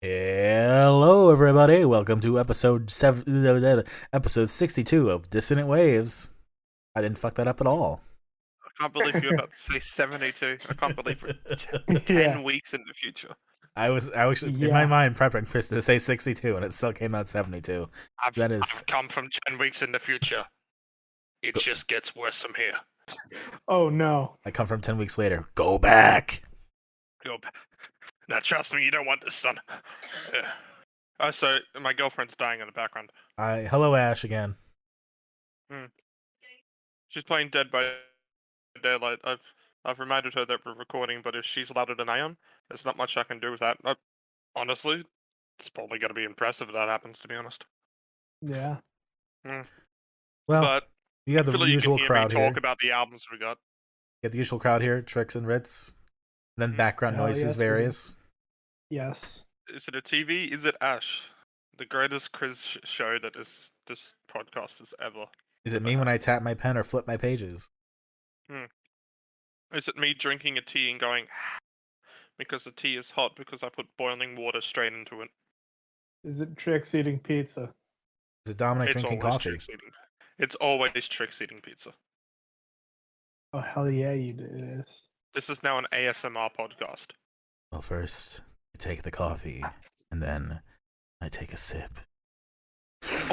Hello, everybody. Welcome to episode 62 of Dissonant Waves. I didn't fuck that up at all. I can't believe you're about to say 72. I can't believe we're Yeah. 10 weeks in the future. I was in my Yeah. mind prepping for to say 62, and it still came out 72. That is I've come from 10 weeks in the future. It just gets worse from here. Oh no. I come from 10 weeks later. Go back. Go back. Now, trust me, you don't want this, son. So my girlfriend's dying in the background. Hello, Ash again. She's playing Dead by Daylight. I've reminded her that we're recording, but if she's louder than I am, there's not much I can do with that. Honestly, it's probably going to be impressive if that happens, to be honest. Yeah. Well, But you got the hopefully you usual can hear crowd me here. talk about the albums we got. You got the usual crowd here, Tricks and Ritz. Then background Hell noises, yes, we do. various. Yes. Is it a TV? Is it Ash? The greatest quiz show that this podcast has ever. Is it me when I tap my pen or flip my pages? Is it me drinking a tea and going because the tea is hot because I put boiling water straight into it? Is it Trix eating pizza? Is it Dominic It's drinking always coffee? Trix eating. It's always Trix eating pizza. Oh hell yeah, it is. This is now an ASMR podcast. Well, first, I take the coffee, and then I take a sip.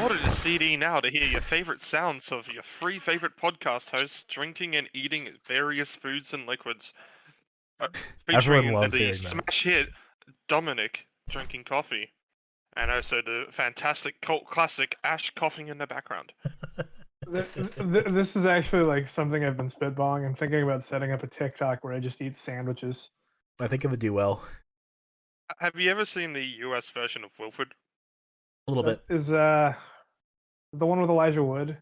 Order the CD now to hear your favorite sounds of your three favorite podcast hosts drinking and eating various foods and liquids. Everyone Featuring loves the hearing that. smash hit Dominic drinking coffee, and also the fantastic cult classic Ash coughing in the background. This is actually like something I've been spitballing. I'm thinking about setting up a TikTok where I just eat sandwiches. I think it would do well. Have you ever seen the US version of Wilfred? A little bit. Is the one with Elijah Wood?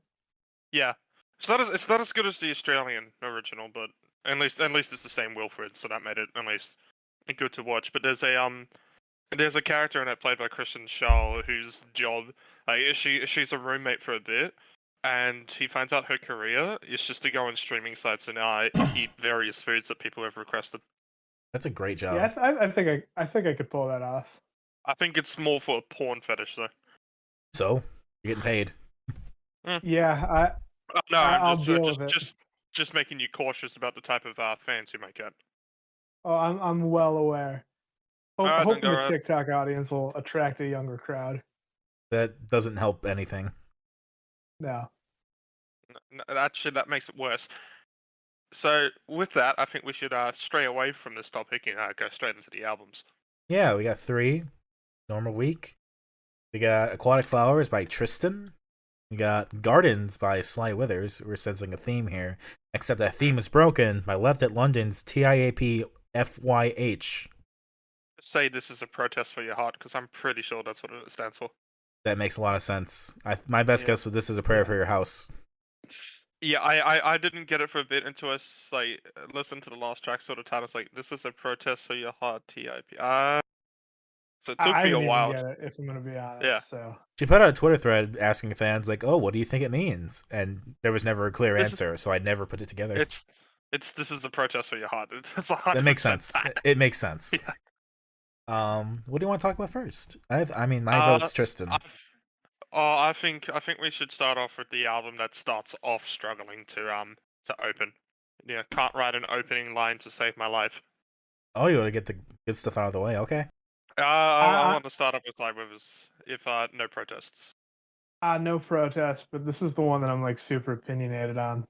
Yeah, it's not as good as the Australian original, but at least it's the same Wilfred, so that made it at least good to watch. But there's a character in it played by Kristen Shaw whose job she's a roommate for a bit, and he finds out her career is just to go on streaming sites and eat various foods that people have requested. That's a great job. Yeah, I think I could pull that off. I think it's more for a porn fetish though. So, you're getting paid. Yeah, No, I'll I'm deal with it. just making you cautious about the type of fans you might get. I'm well aware. Alright, then Hoping go the ahead. TikTok audience will attract a younger crowd. That doesn't help anything. No. That makes it worse. So with that, I think we should stray away from this topic and go straight into the albums. Yeah, we got 3. Normal week. We got Aquatic Flowers by Tristen. We got Gardens by Sly Withers. We're sensing a theme here. Except that theme is broken by Left at London's T.I.A.P.F.Y.H. Say this is a protest for your heart, because I'm pretty sure that's what it stands for. That makes a lot of sense. My best guess was this is a prayer for your house. Yeah, I didn't get it for a bit until I listened to the last track sort of time. It's like, this is a protest for your heart, T.I.P. So it took I me a didn't even while. get it, if I'm gonna be honest. Yeah. So She put out a Twitter thread asking fans, like, "Oh, what do you think it means?" And there was never a clear answer, so I never put it together. It's this is a protest for your heart. It's 100% That makes sense. that. It makes sense. Yeah. What do you want to talk about first? My vote's Tristen. I think we should start off with the album that starts off struggling to open. Yeah, can't write an opening line to save my life. Oh, you want to get the good stuff out of the way? Okay. I want to start off with Sly Withers, if no protests. no protest, but this is the one that I'm like super opinionated on.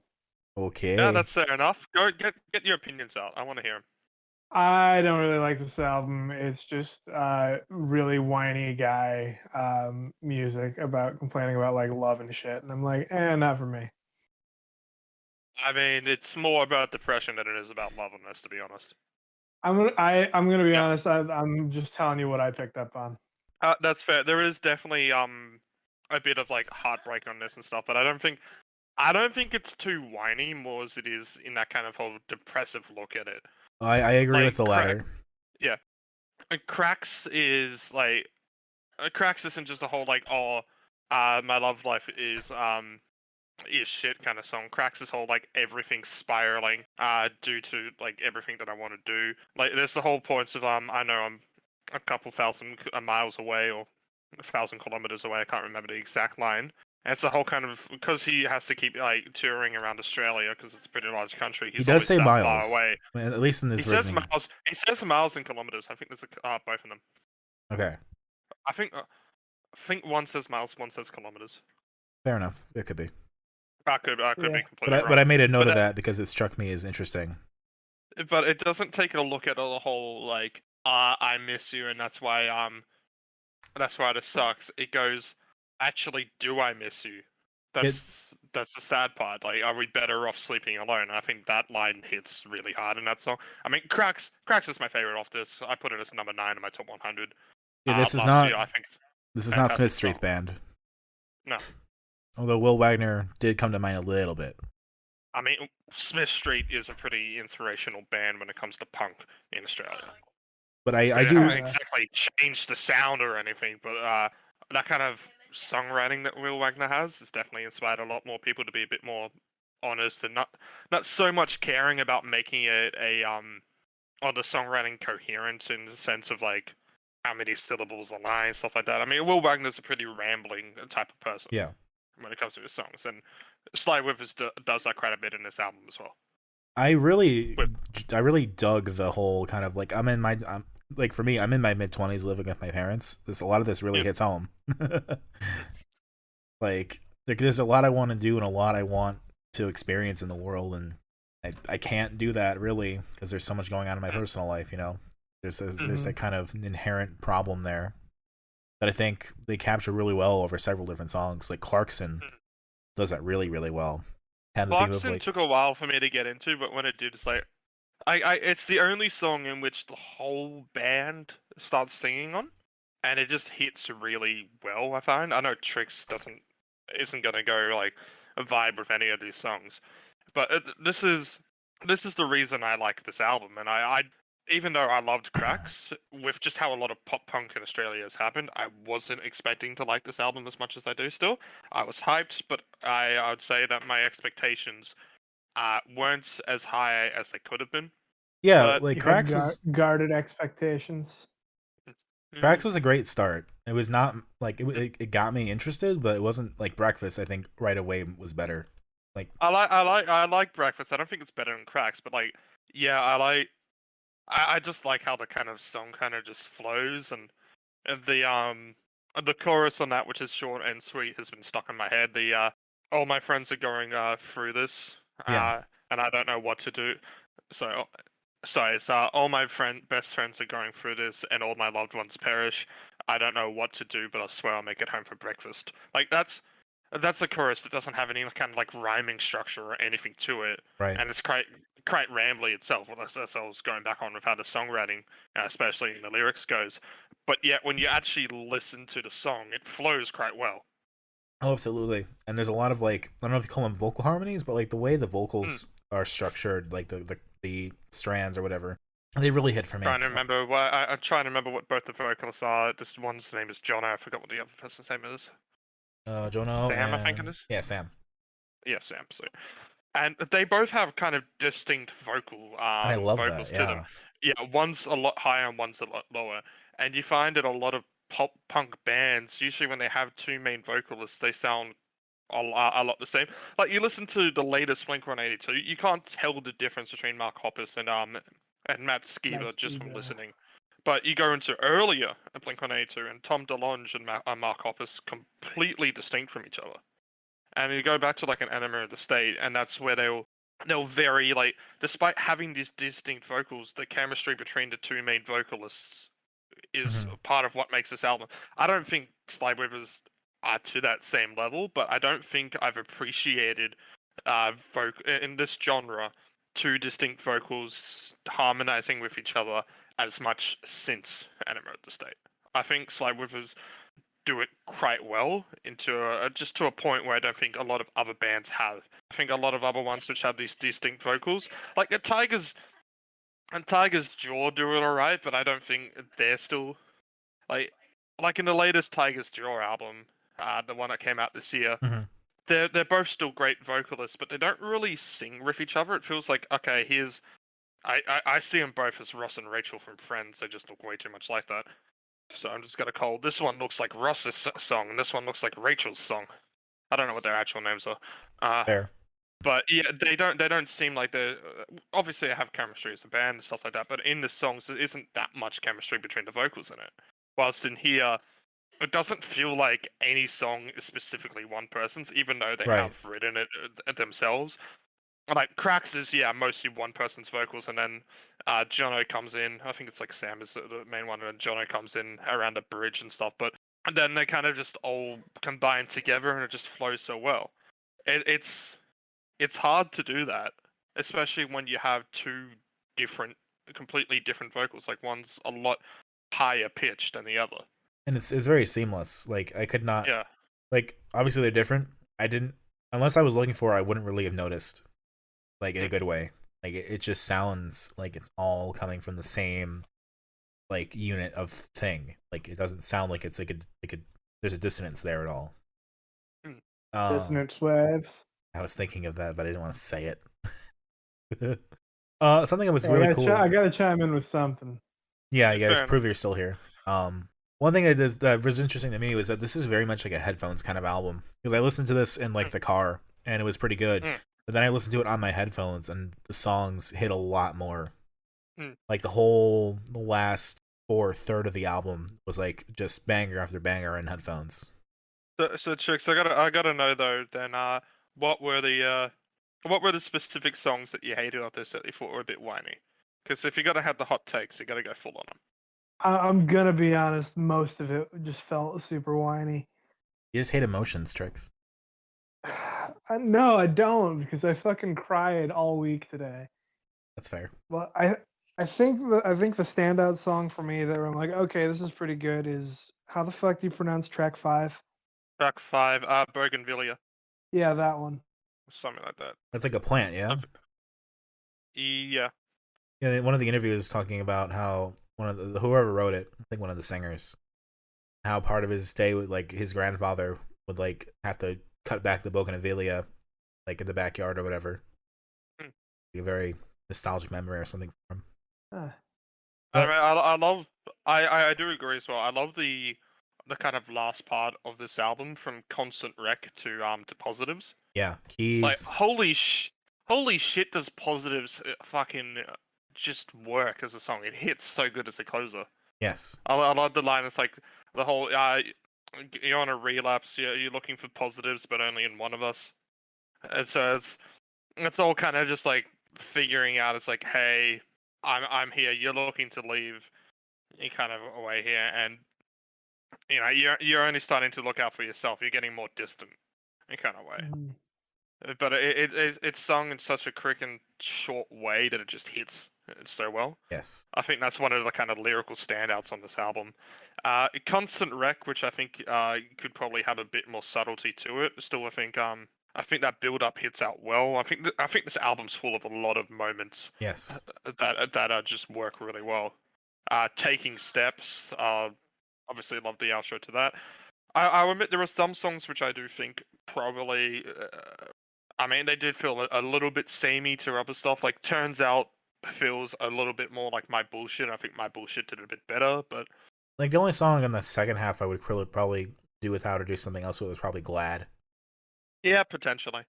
Okay. Yeah, that's fair enough. Go get your opinions out. I want to hear them. I don't really like this album. It's just really whiny guy music about complaining about like love and shit, and I'm like, not for me. I mean, it's more about depression than it is about loveliness, to be honest. I'm gonna be Yeah. honest. I'm just telling you what I picked up on. That's fair. There is definitely a bit of like heartbreak on this and stuff, but I don't think it's too whiny, more as it is in that kind of whole depressive look at it. I agree with the latter. Yeah, Cracks is like Cracks isn't just a whole like my love life is shit kind of song. Cracks is whole like everything's spiraling due to like everything that I want to do. Like there's the whole points of I know I'm a couple thousand miles away or 1,000 kilometers away. I can't remember the exact line. And it's a whole kind of because he has to keep like touring around Australia because it's a pretty large country. He He's does always say that far miles, away. at least in He this says version. miles. He says miles and kilometers. I think there's both of them. Okay, I think one says miles, one says kilometers. fair enough. It could be, I could be Yeah. completely but wrong. I made a note But of that because it struck me as interesting. But it doesn't take a look at the whole like I miss you and that's why this sucks. It goes, actually, do I miss you? That's the sad part. Like, are we better off sleeping alone? I think that line hits really hard in that song. I mean, Cracks is my favorite off this. I put it as number 9 in my top 100. Yeah, this is Last not year, I think. this is not Smith Fantastic Street song. Band. No, Although Will Wagner did come to mind a little bit. I mean Smith Street is a pretty inspirational band when it comes to punk in Australia. But I They do haven't exactly changed the sound or anything, but that kind of songwriting that Will Wagner has definitely inspired a lot more people to be a bit more honest and not so much caring about making it or the songwriting coherent in the sense of like how many syllables a line, stuff like that. I mean, Will Wagner's a pretty rambling type of person. Yeah. When it comes to his songs, and Sly Withers does that quite a bit in this album as well. I really dug the whole kind of like like for me, I'm in my mid-20s living with my parents. A lot of this really hits home. like there's a lot I want to do and a lot I want to experience in the world, and I can't do that really because there's so much going on in my personal life. There's that kind of inherent problem there that I think they capture really well over several different songs. Like Clarkson does that really, really well. Clarkson took a while for me to get into, but when it did, it's like it's the only song in which the whole band starts singing on, and it just hits really well. I find. I know Trix isn't gonna go like a vibe with any of these songs, but this is the reason I like this album, and I even though I loved Cracks, with just how a lot of pop punk in Australia has happened, I wasn't expecting to like this album as much as I do still. I was hyped, but I would say that my expectations weren't as high as they could have been. Yeah, But like You Cracks had was guarded expectations. Cracks was a great start. It was not like it got me interested, but it wasn't like Breakfast. I think right away was better. Like I like Breakfast. I don't think it's better than Cracks, but like yeah, I just like how the kind of song kind of just flows and the chorus on that, which is short and sweet, has been stuck in my head. The all my friends are going through this, Yeah. and I don't know what to do. So it's all my best friends are going through this, and all my loved ones perish. I don't know what to do, but I swear I'll make it home for breakfast. Like that's a chorus that doesn't have any kind of like rhyming structure or anything to it, right. and it's quite rambly itself. Well, that's I was going back on with how the songwriting, especially in the lyrics, goes. But yet, when you actually listen to the song, it flows quite well. Oh, absolutely. And there's a lot of like I don't know if you call them vocal harmonies, but like the way the vocals are structured, like the strands or whatever, they really hit for me. I'm trying to remember what both the vocalists are. This one's name is Jono. I forgot what the other person's name is. Jono Sam, I think it is. Yeah, Sam. Yeah, Sam. So, and they both have kind of distinct I love vocals that. to Yeah. them. Yeah, one's a lot higher and one's a lot lower. And you find that a lot of pop punk bands, usually when they have two main vocalists, they sound a lot the same. Like you listen to the latest Blink-182, you can't tell the difference between Mark Hoppus and Matt Skiba just from listening. But you go into earlier Blink-182, and Tom DeLonge and Mark Hoppus completely distinct from each other. And you go back to like an Enema of the State, and that's where they'll vary, like, despite having these distinct vocals, the chemistry between the two main vocalists is part of what makes this album. I don't think Sly Withers are to that same level, but I don't think I've appreciated in this genre two distinct vocals harmonizing with each other as much since Enema of the State. I think Sly Withers do it quite well just to a point where I don't think a lot of other bands have. I think a lot of other ones which have these distinct vocals, like Tiger's Jaw do it alright, but I don't think they're still like in the latest Tiger's Jaw album, the one that came out this year. They're both still great vocalists, but they don't really sing with each other. It feels like, okay, here's I see them both as Ross and Rachel from Friends. They just look way too much like that. So I'm just gonna call this one looks like Ross's song, and this one looks like Rachel's song. I don't know what their actual names are. Fair. But yeah, they don't seem like they're obviously they have chemistry as a band and stuff like that. But in the songs, there isn't that much chemistry between the vocals in it. Whilst in here, it doesn't feel like any song is specifically one person's, even though they Right. have written it themselves. Like Cracks is mostly one person's vocals, and then Jono comes in. I think it's like Sam is the main one, and Jono comes in around the bridge and stuff. But then they kind of just all combine together, and it just flows so well. It's hard to do that, especially when you have two completely different vocals. Like one's a lot higher pitched than the other. And it's very seamless. Like I could not. Yeah. Like obviously they're different. I didn't unless I was looking for it, I wouldn't really have noticed. Like in a good way. Like it just sounds like it's all coming from the same like unit of thing. Like it doesn't sound like it's like a there's a dissonance there at all. Dissonant waves. I was thinking of that, but I didn't want to say it. Something that was really cool. I gotta chime in with something. Yeah, you guys Fair prove you're still here. One thing that was interesting to me was that this is very much like a headphones kind of album because I listened to this in like the car and it was pretty good. But then I listened to it on my headphones and the songs hit a lot more. Like the last third of the album was like just banger after banger in headphones. So Trix, I gotta know though. Then, what were the specific songs that you hated of this that you thought were a bit whiny? Because if you're gonna have the hot takes, you gotta go full on them. I'm gonna be honest. Most of it just felt super whiny. You just hate emotions, Tricks. No, I don't because I fucking cried all week today. That's fair. Well, I think the standout song for me that I'm like, okay, this is pretty good is how the fuck do you pronounce track 5? Track 5, Bougainvillea, Yeah, that one. something like that. That's like a plant, yeah. Yeah. Yeah, one of the interviews talking about how whoever wrote it, I think one of the singers, how part of his day with like his grandfather would like have to cut back the bougainvillea, like in the backyard or whatever. Like a very nostalgic memory or something for him. I do agree as well. I love the kind of last part of this album from Constant Wreck to Positives. Yeah, keys. Like holy shit, does Positives fucking just work as a song? It hits so good as a closer. Yes. I love the line. It's like the whole you're on a relapse. You're looking for positives, but only in one of us. And so it's all kind of just like figuring out. It's like, hey, I'm here. You're looking to leave. You kind of away here, and you know you're only starting to look out for yourself. You're getting more distant, in kind of way. But it's sung in such a quick and short way that it just hits so well. Yes. I think that's one of the kind of lyrical standouts on this album. Constant Wreck, which I think could probably have a bit more subtlety to it. Still, I think that build up hits out well. I think this album's full of a lot of moments. Yes. That just work really well. Taking Steps. Obviously, love the outro to that. I'll admit there are some songs which I do think probably. I mean, they did feel a little bit samey to other stuff. Like, Turns Out feels a little bit more like My Bullshit. I think My Bullshit did a bit better, but like the only song in the second half I would probably do without or do something else with was probably Glad. Yeah, potentially.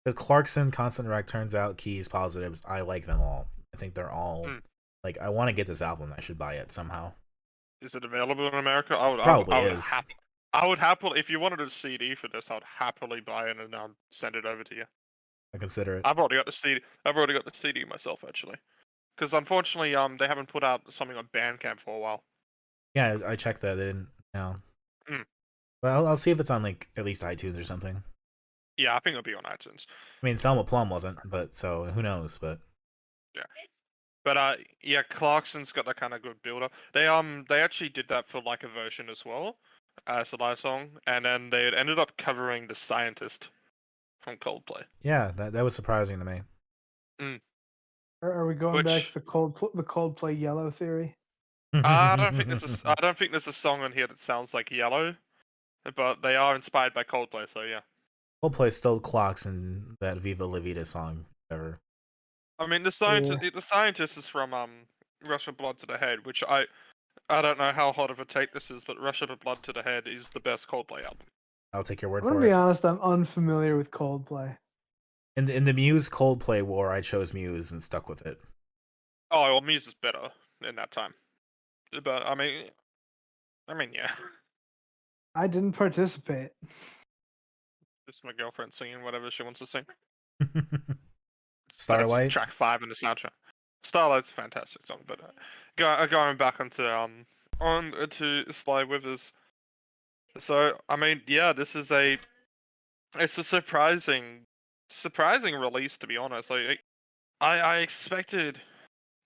Because Clarkson, Constant Wreck, Turns Out, Keys, Positives, I like them all. I think they're all like I want to get this album. I should buy it somehow. Is it available in America? Probably is. I would happily, if you wanted a CD for this, I'd happily buy it and send it over to you. I consider it. I've already got the CD. I've already got the CD myself, actually. Because unfortunately, they haven't put out something on Bandcamp for a while. Yeah, I checked that. They didn't. No. But I'll see if it's on like at least iTunes or something. Yeah, I think it'll be on iTunes. I mean, Thelma Plum wasn't, but so who knows? But yeah. But yeah, Clarkson's got that kind of good build up. They actually did that for like a version as well, as a live song, and then they had ended up covering The Scientist from Coldplay. Yeah, that was surprising to me. Are we going back to the Coldplay Yellow theory? I don't think there's a song on here that sounds like Yellow, but they are inspired by Coldplay, so yeah. Coldplay still clocks in that Viva La Vida song ever. I mean, Yeah. the scientist is from Russia Blood to the Head, which I don't know how hot of a take this is, but Russia Blood to the Head is the best Coldplay album. I'll take your word I'm gonna for be it. honest, I'm unfamiliar with Coldplay. In the Muse Coldplay war, I chose Muse and stuck with it. Oh, well, Muse is better in that time, but I mean, yeah, I didn't participate. just my girlfriend singing whatever she wants to sing. That's Starlight. track 5 in the soundtrack. Starlight's a fantastic song, but going back on to Sly Withers. So I mean, yeah, it's a surprising release, to be honest. Like I expected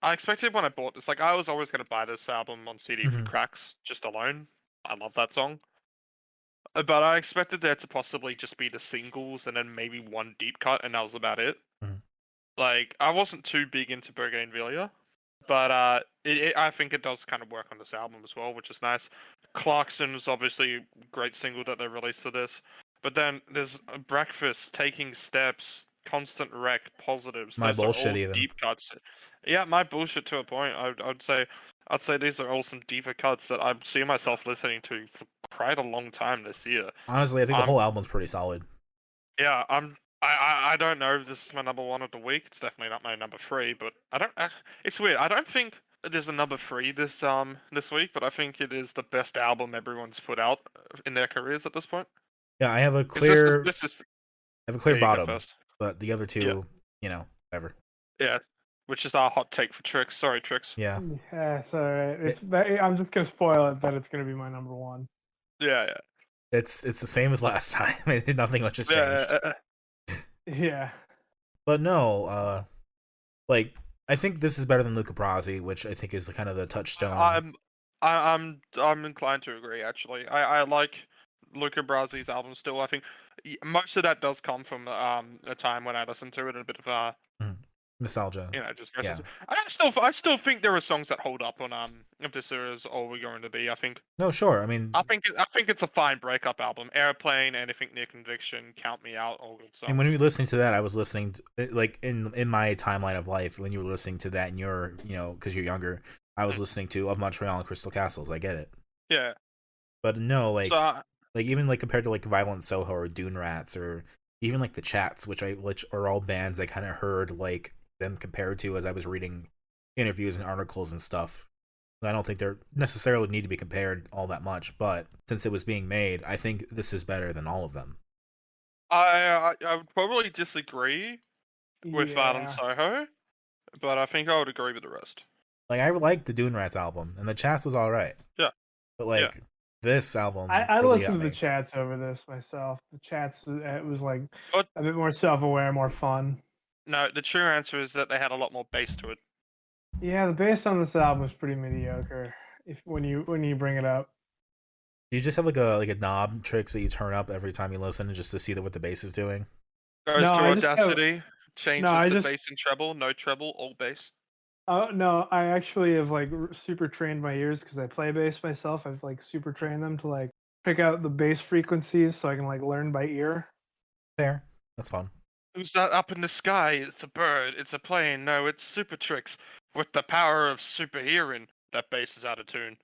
when I bought this, like I was always gonna buy this album on CD for Mhm. Cracks just alone. I love that song. But I expected there to possibly just be the singles and then maybe one deep cut, and that was about it. Mhm. Like I wasn't too big into Bougainvillea, but I think it does kind of work on this album as well, which is nice. Clarkson is obviously a great single that they released to this, but then there's Breakfast, Taking Steps, Constant Wreck, Positives. My Those are bullshit all even. deep cuts. Yeah, my bullshit to a point. I'd say these are all some deeper cuts that I see myself listening to for quite a long time this year. Honestly, I think the Um, whole album's pretty solid. yeah, I don't know if this is my number 1 of the week. It's definitely not my number 3, but it's weird. I don't think there's a number 3 this week, but I think it is the best album everyone's put out in their careers at this point. Yeah, I have a 'Cause this is clear, this is I have a clear yeah, you go bottom, first. but the other Yeah, two, whatever. yeah, which is our hot take for Tricks. Sorry, Tricks. Yeah, Yeah, it's alright. It- I'm just gonna spoil it that it's gonna be my number one. Yeah, yeah, it's the same as last time. Nothing much has changed. yeah. Yeah. But no, like I think this is better than Luca Brasi, which I think is kind of the touchstone. I'm inclined to agree. Actually, I like Luca Brasi's album still. I think most of that does come from a time when I listened to it and a bit of Nostalgia. just Yeah. I still think there are songs that hold up on if this is all we're going to be. No, sure. I mean, I think it's a fine breakup album. Airplane, Anything Near Conviction, Count Me Out, all good songs. and when you were listening to that, I was listening to, like in my timeline of life when you were listening to that, and you're because you're younger, I was listening to Of Montreal and Crystal Castles. I get it, Yeah. but no, So like even like compared to like Violent Soho or Dune Rats or even like the Chats, which are all bands I kind of heard like them compared to as I was reading interviews and articles and stuff. I don't think they're necessarily need to be compared all that much, but since it was being made, I think this is better than all of them. I would probably disagree with Violent Yeah. Soho, but I think I would agree with the rest. Like I liked the Dune Rats album, and the Chats was all right. Yeah. But like this album, I really listened got to the me. chats over this myself. The chats, it was like But a bit more self-aware, more fun. no, the true answer is that they had a lot more bass to it. Yeah, the bass on this album is pretty mediocre. If when you bring it up, Do you just have like a knob tricks that you turn up every time you listen just to see what the bass is doing? Goes No, to I just have- Audacity, changes I the just- bass and treble, no treble, all bass. oh no, I actually have like super trained my ears because I play bass myself. I've like super trained them to like pick out the bass frequencies so I can like learn by ear. Fair, that's fun. Who's that up in the sky? It's a bird, it's a plane, no, it's Super Tricks. With the power of super hearing, that bass is out of tune.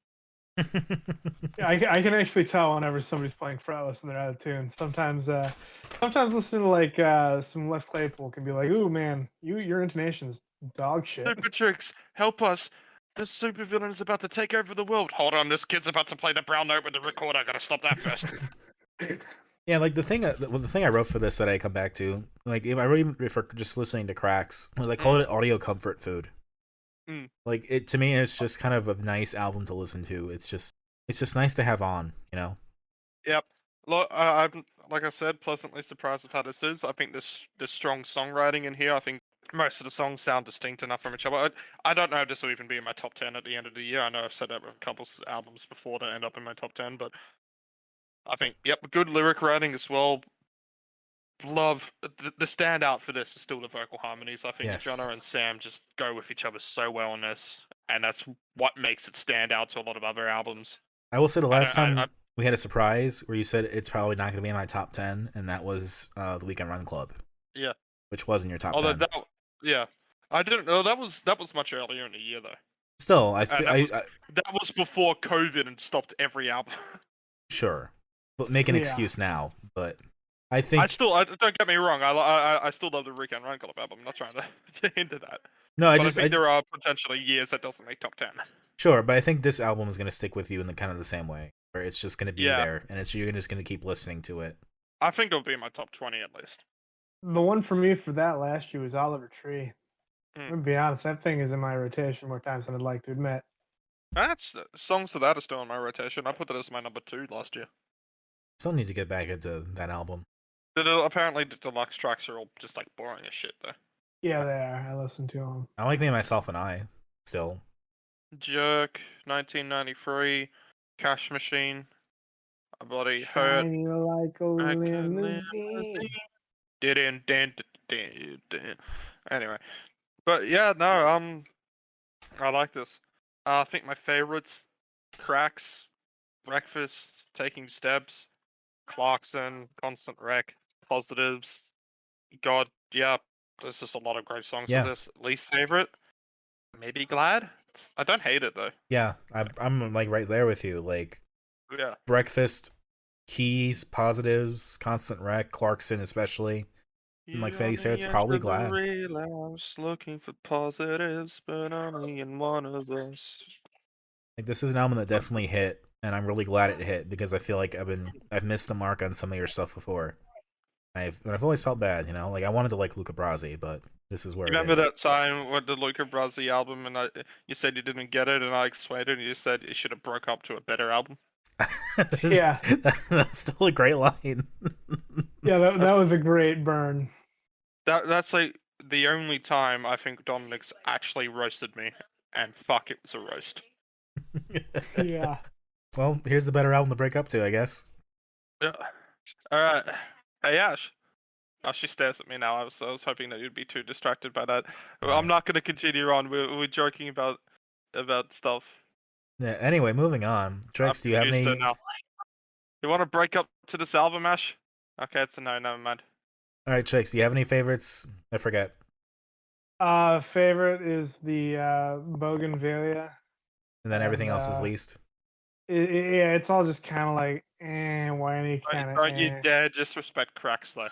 Yeah, I can actually tell whenever somebody's playing fretless and they're out of tune. Sometimes listening to like some Les Claypool can be like, "Ooh man, your intonation's dog shit." Super Tricks, help us! This super villain is about to take over the world. Hold on, this kid's about to play the brown note with the recorder. I gotta stop that first. Yeah, like the thing I wrote for this that I come back to, like if I wrote for just listening to Cracks, was I called it audio comfort food. Mm. Like it to me, it's just kind of a nice album to listen to. It's just nice to have on, Yep. Look, I'm like I said, pleasantly surprised with how this is. I think there's strong songwriting in here. I think most of the songs sound distinct enough from each other. I don't know if this will even be in my top 10 at the end of the year. I know I've said that with a couple albums before that end up in my top 10, but I think good lyric writing as well. Love the standout for this is still the vocal harmonies. I think Yes. Jonah and Sam just go with each other so well on this, and that's what makes it stand out to a lot of other albums. I will say the last don't- time we had a surprise where you said it's probably not going to be in my top 10, and that was the Weekend Run Club. Yeah. Which was in your top Although 10. yeah, I didn't know that was much earlier in the year though. Still, And that was before COVID and stopped every album. sure, but make an Yeah. excuse now. But I think Don't get me wrong. I still love the Rick and Run Club album. I'm not trying to hinder that. no, But I think there are potentially years that doesn't make top 10. sure, but I think this album is gonna stick with you in the kind of the same way, where it's just gonna be Yeah. there, and you're just gonna keep listening to it. I think it'll be in my top 20 at least. The one for me for that last year was Oliver Tree. Mm. I'm gonna be honest, that thing is in my rotation more times than I'd like to admit. That's songs to that are still in my rotation. I put that as my number 2 last year. Still need to get back into that album. Apparently, the deluxe tracks are all just like boring as shit though. Yeah, they are. I listened to them. I like Me, Myself, and I. Still, Jerk, 1993, Cash Machine, A Body Hurt, Shine you like a like a limousine. Anyway, but yeah, no, I like this. I think my favorites: Cracks, Breakfast, Taking Steps, Clarkson, Constant Wreck, Positives. God, yeah, there's just a lot of great songs Yeah. on this. Least favorite, maybe Glad. I don't hate it though. yeah, I'm like right there with you. Like Yeah. Breakfast, Keys, Positives, Constant Wreck, Clarkson, especially. And like Fatty said, it's probably Glad. Relapse, looking for positives, but only in one of those. Like this is an album that definitely hit, and I'm really glad it hit because I feel like I've missed the mark on some of your stuff before. I've always felt bad, you know. Like I wanted to like Luca Brasi, but this is where. Remember it is. that time with the Luca Brasi album, and you said you didn't get it, and I explained it, and you said you should have broke up to a better album. Yeah. That's still a great line. Yeah, that was a great burn. That's like the only time I think Dominic's actually roasted me, and fuck, it was a roast. Yeah. Well, here's the better album to break up to, I guess. Yeah. All right. Hey Ash. Oh, she stares at me now. I was hoping that you'd be too distracted by that. I'm not going to continue on. We're joking about stuff. Yeah. Anyway, moving on. Trex, do you have any? Now. You want to break up to this album, Ash? Okay, it's a no. Never mind. All right, Trex, do you have any favorites? I forget. Favorite is the Bougainvillea. And then everything else is least. Yeah, it's all just kind of like, whiny kind of. Don't you dare disrespect Cracks though.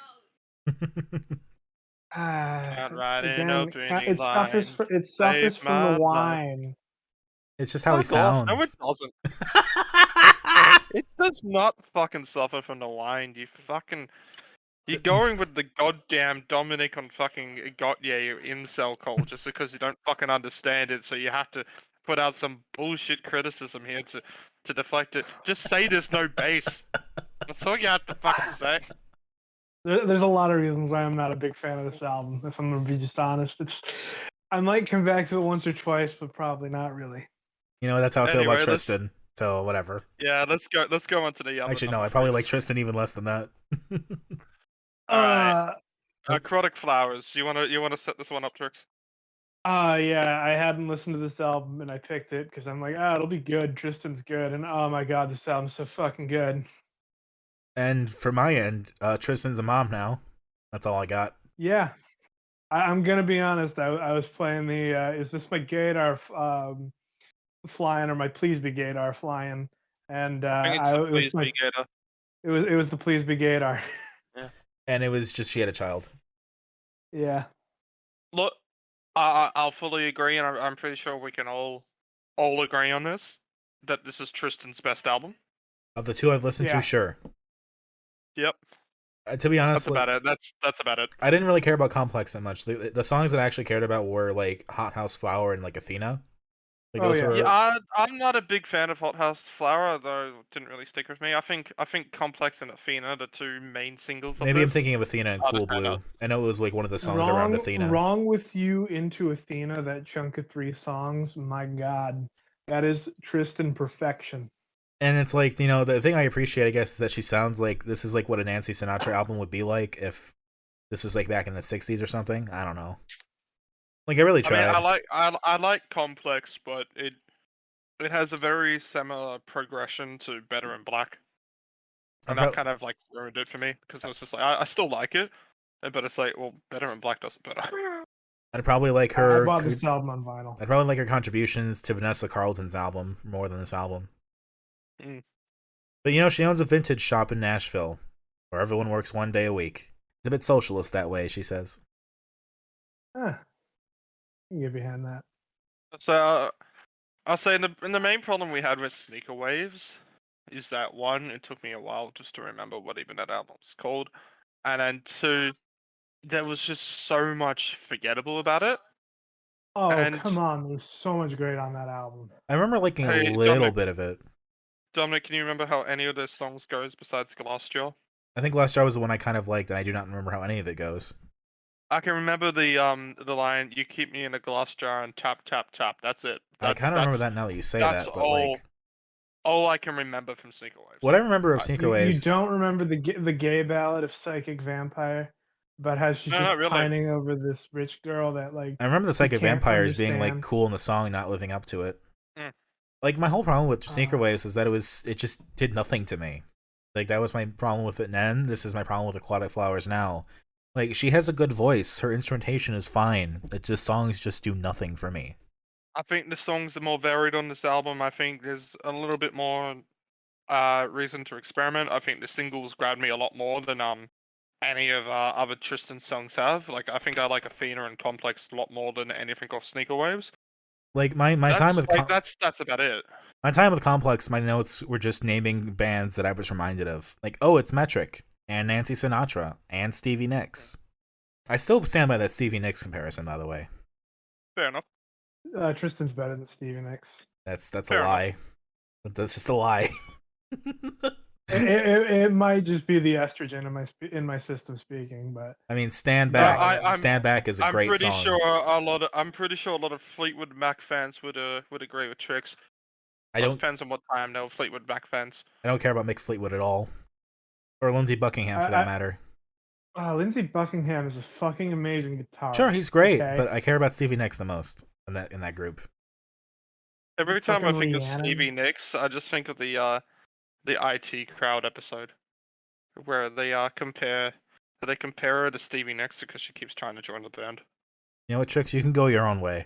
Can't again, it suffers from the wine. It's just how he sounds. No, it doesn't. It does not fucking suffer from the wine. You're going with the goddamn Dominic on fucking you incel call just because you don't fucking understand it, so you have to put out some bullshit criticism here to deflect it. Just say there's no bass. That's all you have to fucking say. There's a lot of reasons why I'm not a big fan of this album, if I'm gonna be just honest. I might come back to it once or twice, but probably not really. You know, that's how I feel about Tristen. So whatever. Yeah, let's go on to the other. Actually, no, I probably like Tristen even less than that. Alright. Aquatic Flowers. You wanna set this one up, Trix? Yeah, I hadn't listened to this album and I picked it because I'm like, it'll be good. Tristan's good, and oh my god, this album's so fucking good. And for my end, Tristan's a mom now. That's all I got. Yeah, I'm gonna be honest. I was playing the is this my gaydar flying or my please be gaydar flying, and I think it's the please be gaydar. It was the please be gaydar. Yeah, and it was just she had a child. Yeah. Look, I'll fully agree, and I'm pretty sure we can all agree on this that this is Tristan's best album. Of the two I've listened to, sure. Yep. To be honest, that's about it. That's about it. I didn't really care about Complex that much. The songs that I actually cared about were like Hot House Flower and like Athena. Like I'm not a big fan of Hot House Flower, though it didn't really stick with me. I think Complex and Athena are the two main singles. Maybe I'm thinking of Athena and Cool Blue. I know it was like one of the songs around Athena. Wrong with You into Athena, that chunk of 3 songs. My God, that is Tristan perfection. And it's like, you know, the thing I appreciate, I guess, is that she sounds like this is like what a Nancy Sinatra album would be like if this was like back in the 60s or something. I don't know. Like I really tried. I like Complex, but it has a very similar progression to Better in Black, and that kind of like ruined it for me because it was just like I still like it, but it's like, well, Better in Black does it better. I'd probably like I her. bought this album on vinyl. I'd probably like her contributions to Vanessa Carlton's album more than this album. Mm. But she owns a vintage shop in Nashville, where everyone works 1 day a week. It's a bit socialist that way, she says. Huh. You can get behind that. So I'll say the main problem we had with Sneaker Waves is that one, it took me a while just to remember what even that album was called, and then two, there was just so much forgettable about it. Oh, And come on. There's so much great on that album. I remember liking a hey, little bit of it. Dominic, can you remember how any of those songs goes besides Glassjaw? I think Last Jar was the one I kind of liked, and I do not remember how any of it goes. I can remember the line "You keep me in a glass jar and tap tap tap." That's it. I kind of remember that now that you say That's that, but like, all I can remember from Sneaker Waves. what I remember of I- Sneaker You Waves, don't remember the gay ballad of Psychic Vampire about how she's No, just not really. pining over this rich girl that like I remember the Psychic can't Vampires being like understand. cool in the song, not living up to it. Mm. Like my whole problem with Sneaker Uh, Waves was that it just did nothing to me. Like that was my problem with it then. This is my problem with Aquatic Flowers now. Like she has a good voice, her instrumentation is fine. The songs just do nothing for me. I think the songs are more varied on this album. I think there's a little bit more reason to experiment. I think the singles grabbed me a lot more than any of other Tristan songs have. Like I think I like Athena and Complex a lot more than anything off Sneaker Waves. Like my time with that's about it. my time with Complex, my notes were just naming bands that I was reminded of. Like, oh, it's Metric and Nancy Sinatra and Stevie Nicks. I still stand by that Stevie Nicks comparison, by the way. Fair enough. Tristan's better than Stevie Nicks. That's Fair a enough. lie. But that's just a lie. It might just be the estrogen in my system speaking, but I mean, Stand Back. I'm Stand Back is a great pretty song. sure I'm pretty sure a lot of Fleetwood Mac fans would agree with Trix. I Well, it don't depends on what time though. Fleetwood Mac fans. care about Mick Fleetwood at all, or Lindsey Buckingham for that matter. Lindsey Buckingham is a fucking amazing guitarist. Sure, he's great, okay? but I care about Stevie Nicks the most in that group. Every time I Fucking think of Rhiannon. Stevie Nicks, I just think of the IT crowd episode where they compare her to Stevie Nicks because she keeps trying to join the band. You know what, Tricks? You can go your own way.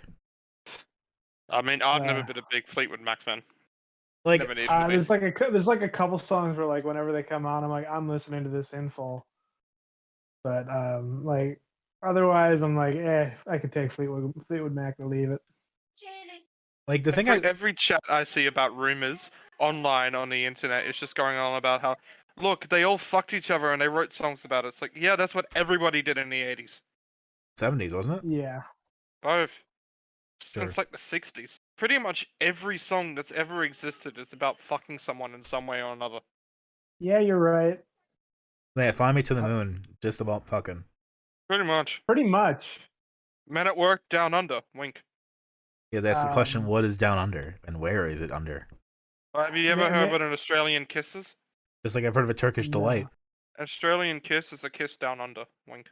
I mean, I've never been a big Fleetwood Mac fan. Like, Never needed to be. there's like a couple songs where like whenever they come on, I'm like I'm listening to this in full. But like otherwise, I'm like, I could take Fleetwood Mac or leave it. like the thing Every chat I see about rumors online on the internet is just going on about how, look, they all fucked each other and they wrote songs about it. It's like, yeah, that's what everybody did in the 80s. 70s, wasn't it? Yeah. Both. Sure. Since like the 60s. Pretty much every song that's ever existed is about fucking someone in some way or another. Yeah, you're right. Yeah, Fly Me to the Moon, just about fucking. Pretty much. Pretty much. Men at Work, Down Under, wink. Yeah, that's the question: what is down under, and where is it under? Have you ever heard about an Australian Kisses? Just like I've heard of a Turkish No. delight. Australian Kiss is a kiss down under, wink.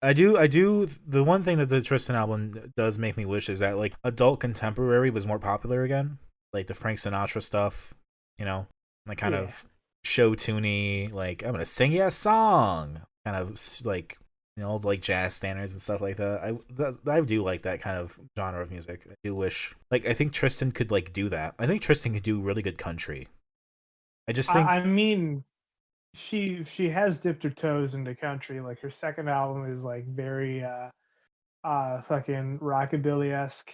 I do. The one thing that the Tristan album does make me wish is that like adult contemporary was more popular again, like the Frank Sinatra stuff. Like kind of show tuney, like I'm gonna sing you a song, kind of like like jazz standards and stuff like that. I do like that kind of genre of music. I do wish, like, I think Tristan could like do that. I think Tristan could do really good country. I just think. I mean, she has dipped her toes into country. Like her second album is like very fucking rockabilly-esque.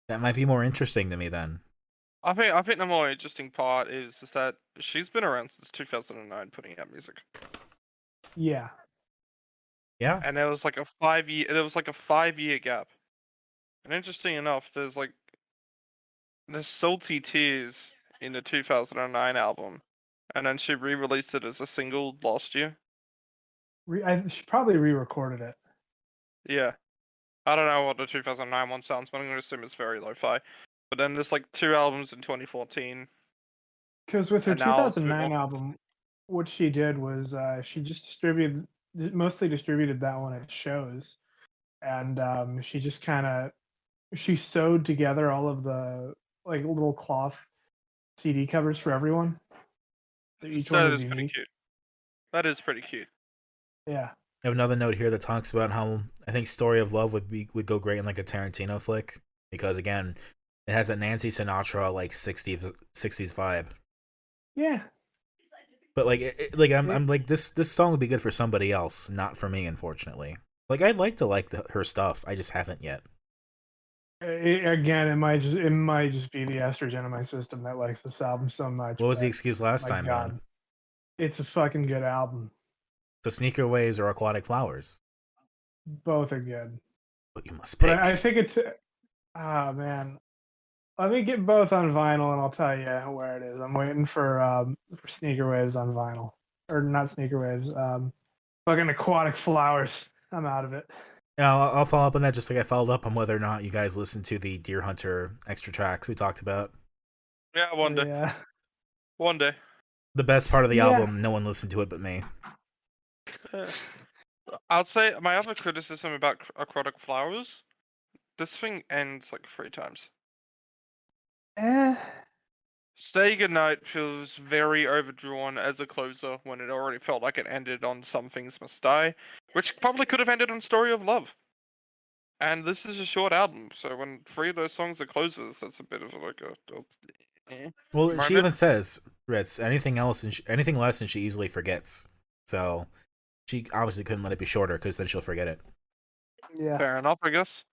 That might be more interesting to me then. I think the more interesting part is that she's been around since 2009 putting out music. Yeah. Yeah. And there was like a 5-year gap. And interesting enough, there's Salty Tears in the 2009 album, and then she re-released it as a single last year. She probably re-recorded it. Yeah. I don't know what the 2009 one sounds, but I'm going to assume it's very lo-fi. But then there's like 2 albums in 2014. Because with her And now it's a bit 2009 more album, what she did was she just mostly distributed that one at shows, and she just kind of sewed together all of the like little cloth CD covers for everyone. Each one That was is pretty unique. cute. That is pretty cute. Yeah. I have another note here that talks about how I think Story of Love would go great in like a Tarantino flick because again, it has a Nancy Sinatra like 60s vibe. Yeah. But like like It, I'm like this song would be good for somebody else, not for me, unfortunately. Like I'd like to like her stuff, I just haven't yet. again, it might just be the estrogen in my system that likes this album so much. What was the But excuse last my time then? God, it's a fucking good album. So Sneaker Waves or Aquatic Flowers? Both are good. But you must But I pick. think it's man. Let me get both on vinyl, and I'll tell you where it is. I'm waiting for Sneaker Waves on vinyl, or not Sneaker Waves. Fucking Aquatic Flowers. I'm out of it. Yeah, I'll follow up on that just like I followed up on whether or not you guys listened to the Deer Hunter extra tracks we talked about. Yeah, one day. Yeah. One day. The best part of the Yeah. album, no one listened to it but me. I'd say my other criticism about Aquatic Flowers, this thing ends like 3 times. Eh. Say Goodnight feels very overdrawn as a closer when it already felt like it ended on Some Things Must Die, which probably could have ended on Story of Love. And this is a short album, so when 3 of those songs are closers, that's a bit of like a Well, she moment. even says, Ritz, anything less and she easily forgets. So she obviously couldn't let it be shorter because then she'll forget it. Yeah. Fair enough, I guess.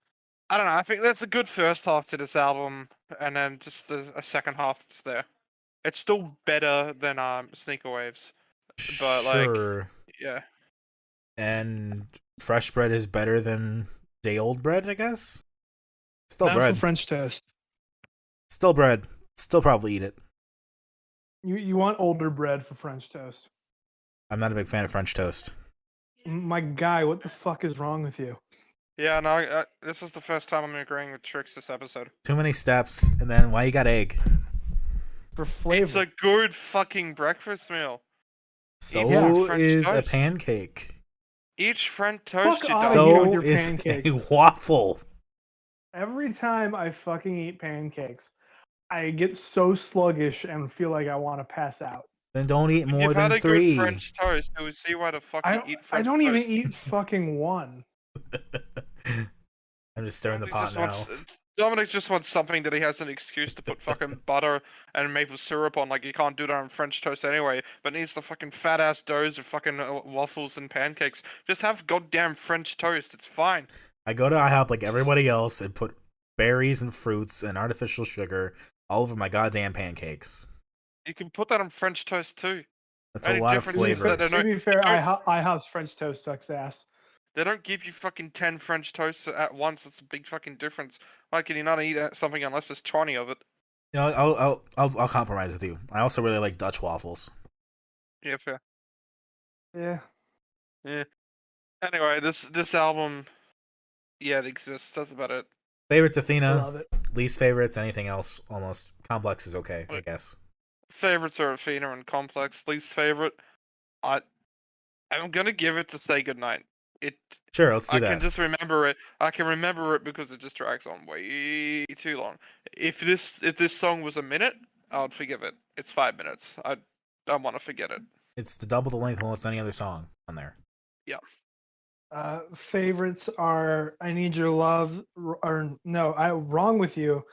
I don't know. I think that's a good first half to this album, and then just a second half that's there. It's still better than Sneaker Waves, but like, Sure. yeah, And fresh bread is better than day old bread, I guess? Still Not for bread. French toast. Still bread. Still probably eat it. You want older bread for French toast. I'm not a big fan of French toast. My guy, what the fuck is wrong with you? yeah. No, this is the first time I'm agreeing with Tricks this episode. Too many steps, and then why you got egg? For flavor. It's a good fucking breakfast meal. So French is a toast. pancake. Eat French toast, Fuck you outta dumb. here with So your is pancakes. a waffle. Every time I fucking eat pancakes, I get so sluggish and feel like I want to pass out. Then don't eat When more you've had than a good 3. French toast, you will see why the fuck you eat I French don't even toast. eat fucking one. I'm just stirring the pot now. Dominic just wants something that he has an excuse to put fucking butter and maple syrup on. Like, you can't do that on French toast anyway, but needs the fucking fat ass doughs of fucking waffles and pancakes. Just have goddamn French toast. It's fine. I go to IHOP like everybody else and put berries and fruits and artificial sugar all over my goddamn pancakes. You can put that on French toast too. That's a Only lot of difference is flavor. that To be fair, IHOP's French toast sucks ass. they don't give you fucking 10 French toasts at once. That's a big fucking difference. Why can you not eat something unless there's 20 of it? You know, I'll compromise with you. I also really like Dutch waffles. Yeah, fair. Yeah. Yeah. Anyway, this album, yeah, it exists. That's about it. Favorites I Athena. love it. Least favorites, anything else almost. Complex is okay, I guess. Favorites are Athena and Complex. Least favorite, I'm gonna give it to Say Goodnight. Sure, let's do I can that. just remember it. I can remember it because it just drags on way too long. If this song was a minute, I would forgive it. It's 5 minutes. I don't want to forget it. It's the double the length of almost any other song on there. Yeah. Favorites are I Need Your Love, or no, I Wrong With You,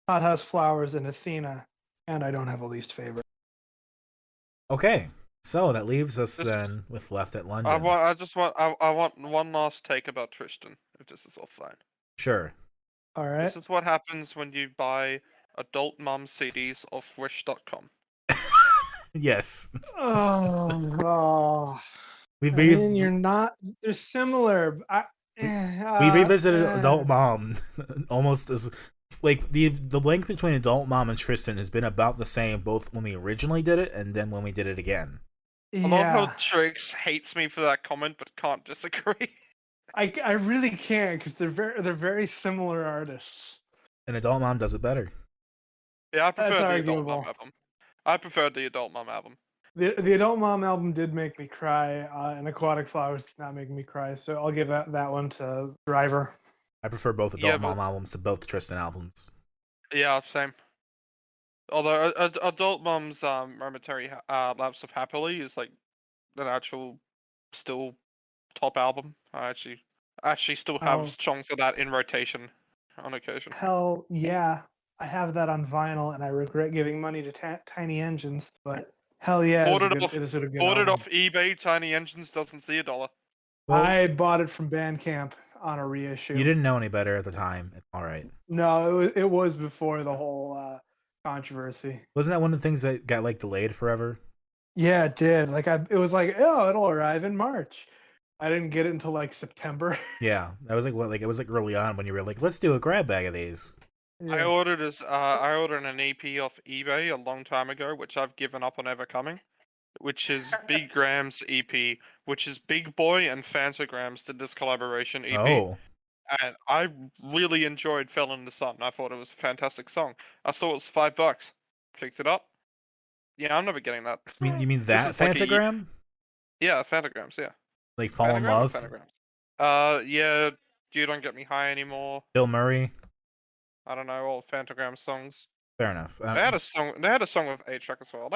Hot House Flowers, and Athena, and I don't have a least favorite. Okay, so that leaves us This- then with Left at London. I want one last take about Tristen. If this is all fine. Sure. All right. This is what happens when you buy adult mum CDs off Wish.com. Yes. Oh, We I mean, you're not. They're similar. we revisited Adult Mom almost as like the link between Adult Mom and Tristen has been about the same both when we originally did it and then when we did it again. I love how Yeah, Trix hates me for that comment, but can't disagree. I really can't because they're very similar artists. And Adult Mom does it better. Yeah, I prefer That's the Adult Mum arguable. album. I preferred the Adult Mum album. The Adult Mom album did make me cry, and Aquatic Flowers did not make me cry, so I'll give that one to Driver. I prefer both Yeah, Adult but- Mom albums to both Tristen albums. Yeah, same. Although Adult Mum's momentary lapse of happily is like an actual still top album. I actually still have Oh, songs of that in rotation on occasion. hell yeah. I have that on vinyl, and I regret giving money to Tiny Engines, but hell yeah, Bought it off it is a good bought it album. off eBay. Tiny Engines doesn't see $1. Well, I bought it from Bandcamp on a reissue. you didn't know any better at the time. It's all right. No, it was before the whole controversy. Wasn't that one of the things that got like delayed forever? Yeah, it did. It was like, oh, it'll arrive in March. I didn't get it until like September. Yeah, that was like what like it was like early on when you were like, let's do a grab bag of these. I Yeah. ordered an EP off eBay a long time ago, which I've given up on ever coming, which is Big Graham's EP, which is Big Boy and Fantagrams did this collaboration EP. Oh, And I really enjoyed Fell in the Sun. I thought it was a fantastic song. I saw it was $5. Picked it up. Yeah, I'm never getting that. you mean This that is like Fantagram? Yeah, Fantagrams, yeah. Like Fall in Fanagram or Love? Fanagrams? Yeah, You Don't Get Me High Anymore. Bill Murray? I don't know, all Fantagram songs. Fair enough. They had a song with A-Track as well.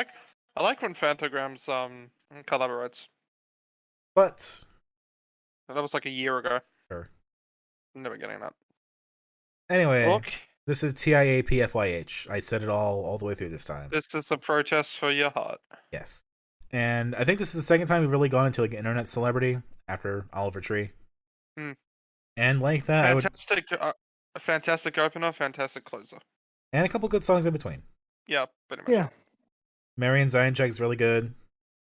I like when Fantagrams collaborates. But That was like a year ago. sure. I'm never getting that. Anyway, Look, this is T.I.A.P.F.Y.H. I said it all the way through this time. this is a protest for your heart. Yes. And I think this is the second time we've really gone into like an internet celebrity after Oliver Tree. Hmm. And like that, I would, Fantastic opener, fantastic closer. and a couple good songs in between. Yeah, pretty much. Yeah. Marion Zajanczyk's really good.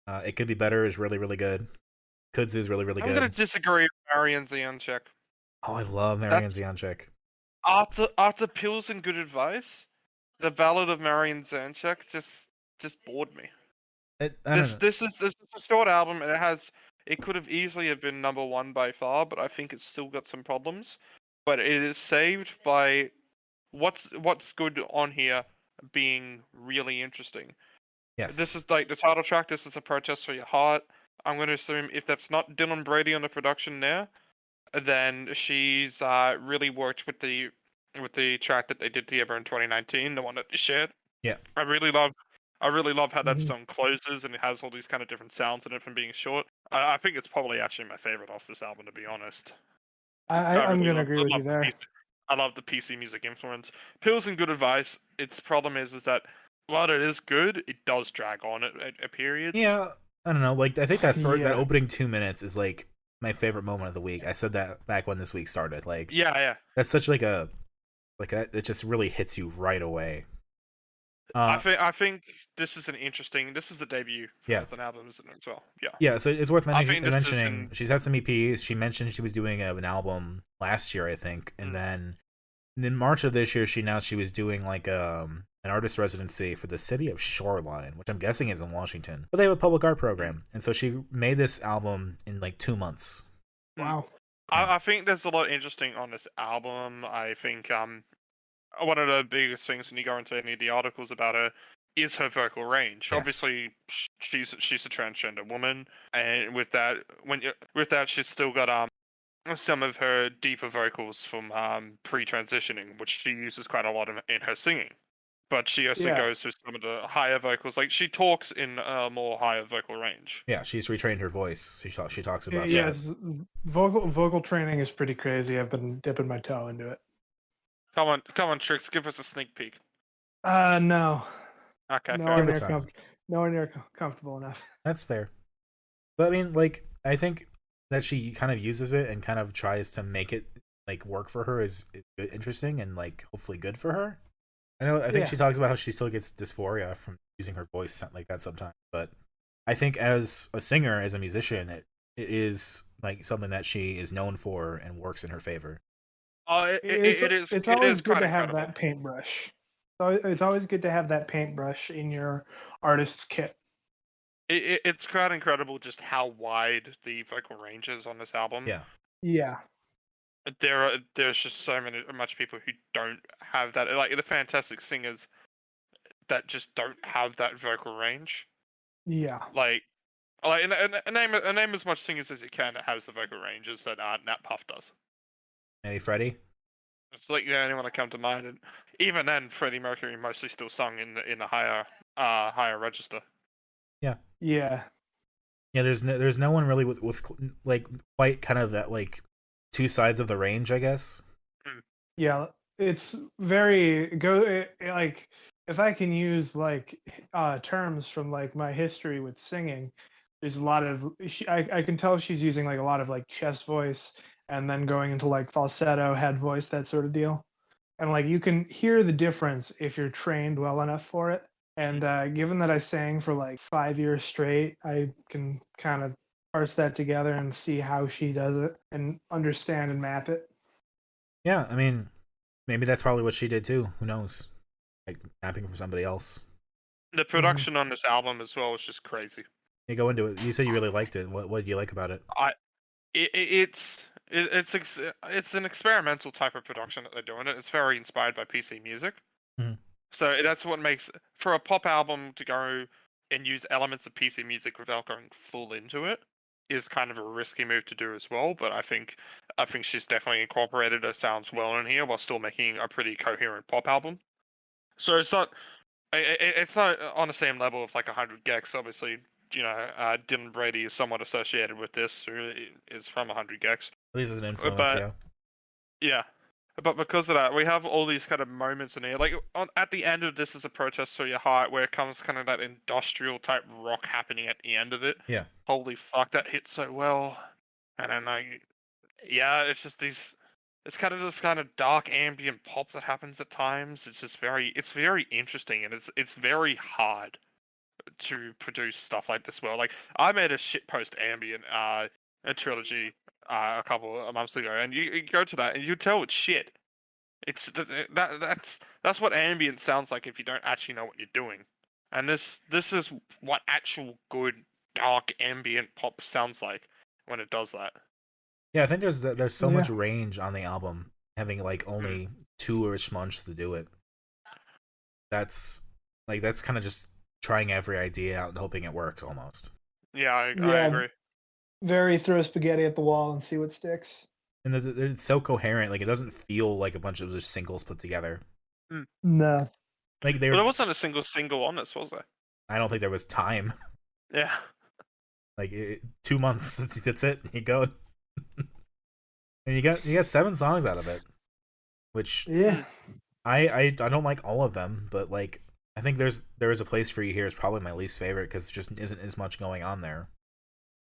It Could Be Better is really, really good. Kudzu is really, really I'm good. gonna disagree with Marion Zajanczyk. Oh, I love Marion Zajanczyk. After Pills and Good Advice, the Ballad of Marion Zajanczyk just bored me. I don't know. This is a short album, and it could have easily have been #1 by far, but I think it's still got some problems. But it is saved by what's good on here being really interesting. Yes. This is like the title track. This is a protest for your heart. I'm going to assume if that's not Dylan Brady on the production there, then she's really worked with the track that they did together in 2019, the one that you shared. Yeah. I really love how that song closes and it has all these kind of different sounds in it from being short. I think it's probably actually my favorite off this album, to be honest. I'm going to agree with you there. I love the PC music influence. Pills and Good Advice, its problem is that while it is good, it does drag on at periods. Yeah, I don't know. Like, I think that that Yeah. opening 2 minutes is like my favorite moment of the week. I said that back when this week started. Like, Yeah. that's such like it just really hits you right away. I think this is the debut as an album, isn't it, as well? Yeah. Yeah, so it's worth I think this is mentioning. She's had some EPs. She mentioned she was doing an album last year, I think, and then in March of this year, she announced she was doing like an artist residency for the city of Shoreline, which I'm guessing is in Washington. But they have a public art program, and so she made this album in like 2 months. Wow. I think there's a lot interesting on this album. I think one of the biggest things when you go into any of the articles about her is her vocal range. Yes. Obviously, she's a transgender woman, and with that, she's still got some of her deeper vocals from pre-transitioning, which she uses quite a lot in her singing. But she also goes through some of the higher vocals. Like, she talks in a more higher vocal range. Yeah, she's retrained her voice. She talks about that. Yes, vocal training is pretty crazy. I've been dipping my toe into it. Come on, Trix, give us a sneak peek. No. Okay, nowhere near comfortable enough. That's fair. But I mean, like, I think that she kind of uses it and kind of tries to make it like work for her is interesting and like hopefully good for her. I think she talks about how she still gets dysphoria from using her voice like that sometimes, but I think as a singer, as a musician, it is like something that she is known for and works in her favor. It's always good to have that paintbrush. So it's always good to have that paintbrush in your artist's kit. It's quite incredible just how wide the vocal range is on this album. Yeah. There's just so much people who don't have that, like the fantastic singers that just don't have that vocal range. Yeah. Like name as much singers as you can that has the vocal ranges that T.I.A.P.F.Y.H does. Maybe Freddie. It's like the only one that come to mind, and even then, Freddie Mercury mostly still sung in the higher register. Yeah. Yeah, there's no one really with like quite kind of that like two sides of the range, I guess. Yeah, it's very like if I can use like terms from like my history with singing, there's a lot of I can tell she's using like a lot of like chest voice and then going into like falsetto, head voice, that sort of deal. And like you can hear the difference if you're trained well enough for it. And given that I sang for like 5 years straight, I can kind of parse that together and see how she does it and understand and map it. Yeah, I mean, maybe that's probably what she did too. Who knows? Like mapping for somebody else. The production on this album as well is just crazy. You go into it. You said you really liked it. What did you like about it? It's an experimental type of production that they're doing. It's very inspired by PC music. Mhm. So that's what makes for a pop album to go and use elements of PC music without going full into it is kind of a risky move to do as well. But I think she's definitely incorporated her sounds well in here while still making a pretty coherent pop album. So it's not on the same level of like 100 Gex. Obviously, Dylan Brady is somewhat associated with this, who is from 100 Gex. At least as an influence, But yeah. yeah, but because of that, we have all these kind of moments in here. Like at the end of This Is a Protest So Your Heart, where it comes kind of that industrial type rock happening at the end of it. Yeah. Holy fuck, that hits so well. And then yeah, it's just these. It's kind of this kind of dark ambient pop that happens at times. It's very interesting, and it's very hard to produce stuff like this well. Like I made a shitpost ambient a trilogy a couple of months ago, and you go to that and you tell it's shit. It's that's what ambient sounds like if you don't actually know what you're doing. And this is what actual good dark ambient pop sounds like when it does that. Yeah, I think there's so Yeah. much range on the album, having like only 2-ish months to do it. That's kind of just trying every idea out and hoping it works almost. Yeah, I Yeah. agree. Very throw spaghetti at the wall and see what sticks. And it's so coherent, like it doesn't feel like a bunch of just singles put together. No. Like But there wasn't a single on this, was there? I don't think there was time. Yeah. Like 2 months, that's it. You go, and you got 7 songs out of it, which Yeah. I don't like all of them, but like I think there is a place for you here is probably my least favorite because there just isn't as much going on there.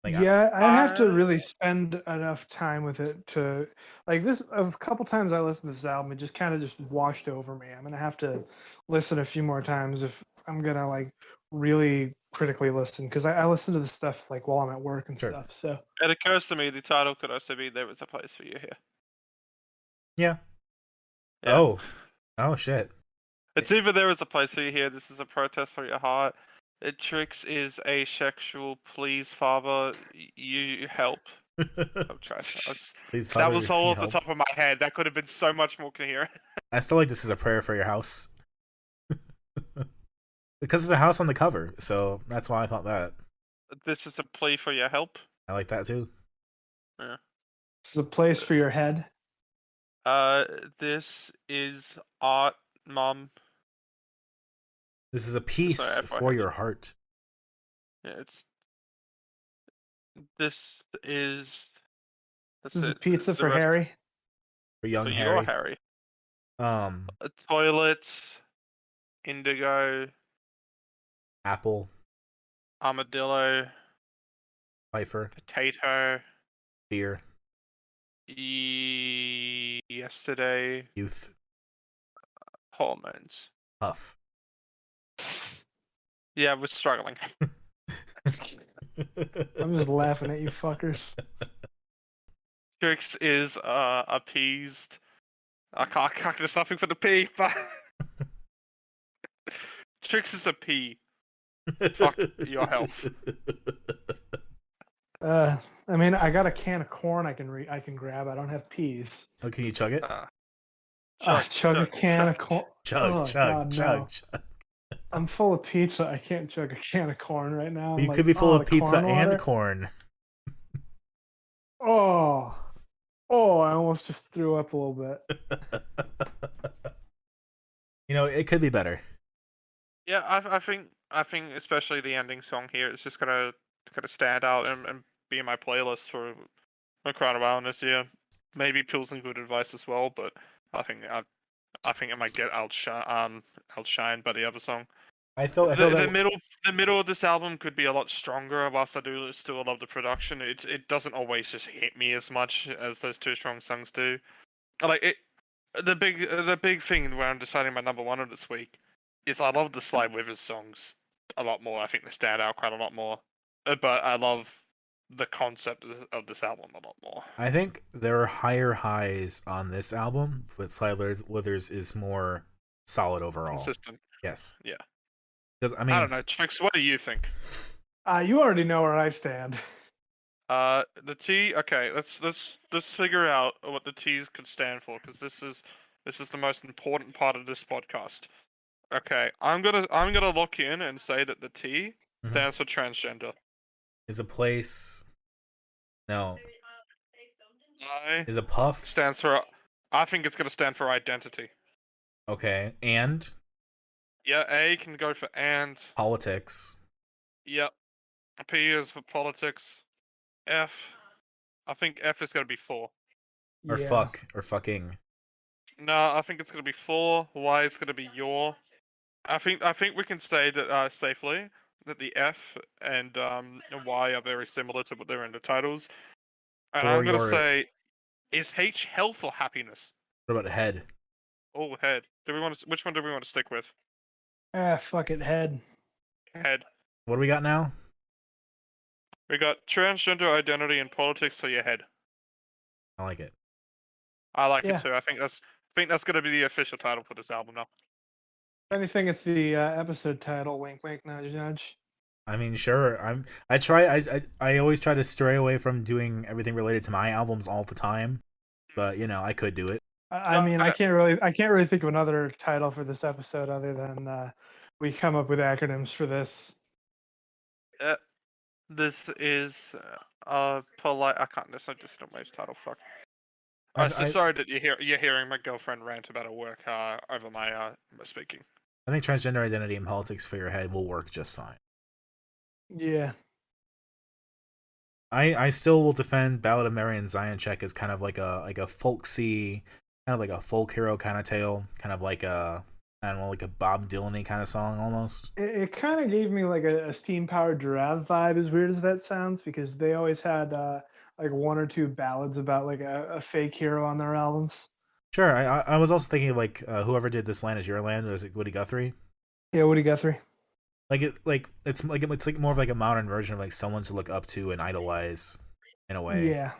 Like Yeah, I have to really spend enough time with it to like this. A couple times I listened to this album, it just kind of just washed over me. I'm gonna have to listen a few more times if I'm gonna like really critically listen because I listen to this stuff like while I'm at work and Sure. stuff. So It occurs to me the title could also be There Was a Place for You Here. yeah. Yeah. Oh shit. It's either There Was a Place for You Here, This Is a Protest for Your Heart. Trix is asexual, please father, you help. I'm trying. Please, That Father, was all you off the help. top of my head. That could have been so much more coherent. I still like This Is a Prayer for Your House. Because it's a house on the cover, so that's why I thought that. This is a plea for your help. I like that too. Yeah. this is a place for your head. This is art, mom. This is a piece Sorry, for your heart. Yeah, it's. This is. That's This is it. pizza The for rest- Harry. For young For Harry. your Harry. A toilet. Indigo. Apple, Armadillo. Pfeiffer, Potato. Beer, Yesterday. Youth, Hormones. Puff. Yeah, we're struggling. I'm just laughing at you fuckers. Trix is appeased. I can't. There's nothing for the P, but Trix is a P. Fuck your health. I mean, I got a can of corn I can grab. I don't have peas. Oh, can you chug it? Chug a can of corn. Chug, Oh, chug, God, chug, no. chug. I'm full of pizza. I can't chug a can of corn right now. You I'm could like, be full oh, of the pizza corn and water? corn. Oh, I almost just threw up a little bit. You know, it could be better. Yeah, I think especially the ending song here is just gonna kind of stand out and be in my playlist for quite a while this year. Maybe Pills and Good Advice as well, but I think I think it might get outshined by the other song. I feel that The middle of this album could be a lot stronger. Whilst I do still love the production, it doesn't always just hit me as much as those two strong songs do. Like it, the big thing where I'm deciding my number one of this week is I love the Sly Withers songs a lot more. I think they stand out quite a lot more. But I love the concept of this album a lot more. I think there are higher highs on this album, but Sly Withers is more solid overall. Consistent. Yes. Yeah. Because I I don't know, Trix, what do you think? You already know where I stand. The T. Okay, let's figure out what the T's could stand for, because this is the most important part of this podcast. Okay, I'm gonna lock in and say that the T stands for transgender. Is a place. No. I Is a puff stands for. I think it's gonna stand for identity. Okay, and Yeah, A can go for and. politics. Yep. P is for politics. F. I think F is gonna be 4. Or Yeah. fuck or fucking. No, I think it's gonna be 4. Y is gonna be your. I think we can say that safely that the F and Y are very similar to what they're in the titles. And Or I'm gonna your. say, is H health or happiness? What about head? Oh, head. Do we want to? Which one do we want to stick with? Fuck it, head. Head. What do we got now? We got transgender identity and politics for your head. I like it. I like Yeah. it too. I think that's gonna be the official title for this album now. Anything, it's the episode title. Wink, wink, nudge, nudge. I mean, sure. I always try to stray away from doing everything related to my albums all the time, but you know, I could do it. I mean, I can't really think of another title for this episode other than we come up with acronyms for this. This is polite. I can't. This I just don't waste title. Fuck. Sorry that you're hearing my girlfriend rant about her work over my speaking. I think transgender identity and politics for your head will work just fine. Yeah. I still will defend Ballad of Marion Zionchek as kind of like a folksy, kind of like a folk hero kind of tale, kind of like a, I don't know, like a Bob Dylan-y kind of song almost. It kind of gave me like a steam-powered giraffe vibe, as weird as that sounds, because they always had like one or two ballads about like a fake hero on their albums. Sure, I was also thinking of like whoever did This Land Is Your Land, was it Woody Guthrie? Yeah, Woody Guthrie. It's like more of like a modern version of like someone to look up to and idolize in a way. Yeah.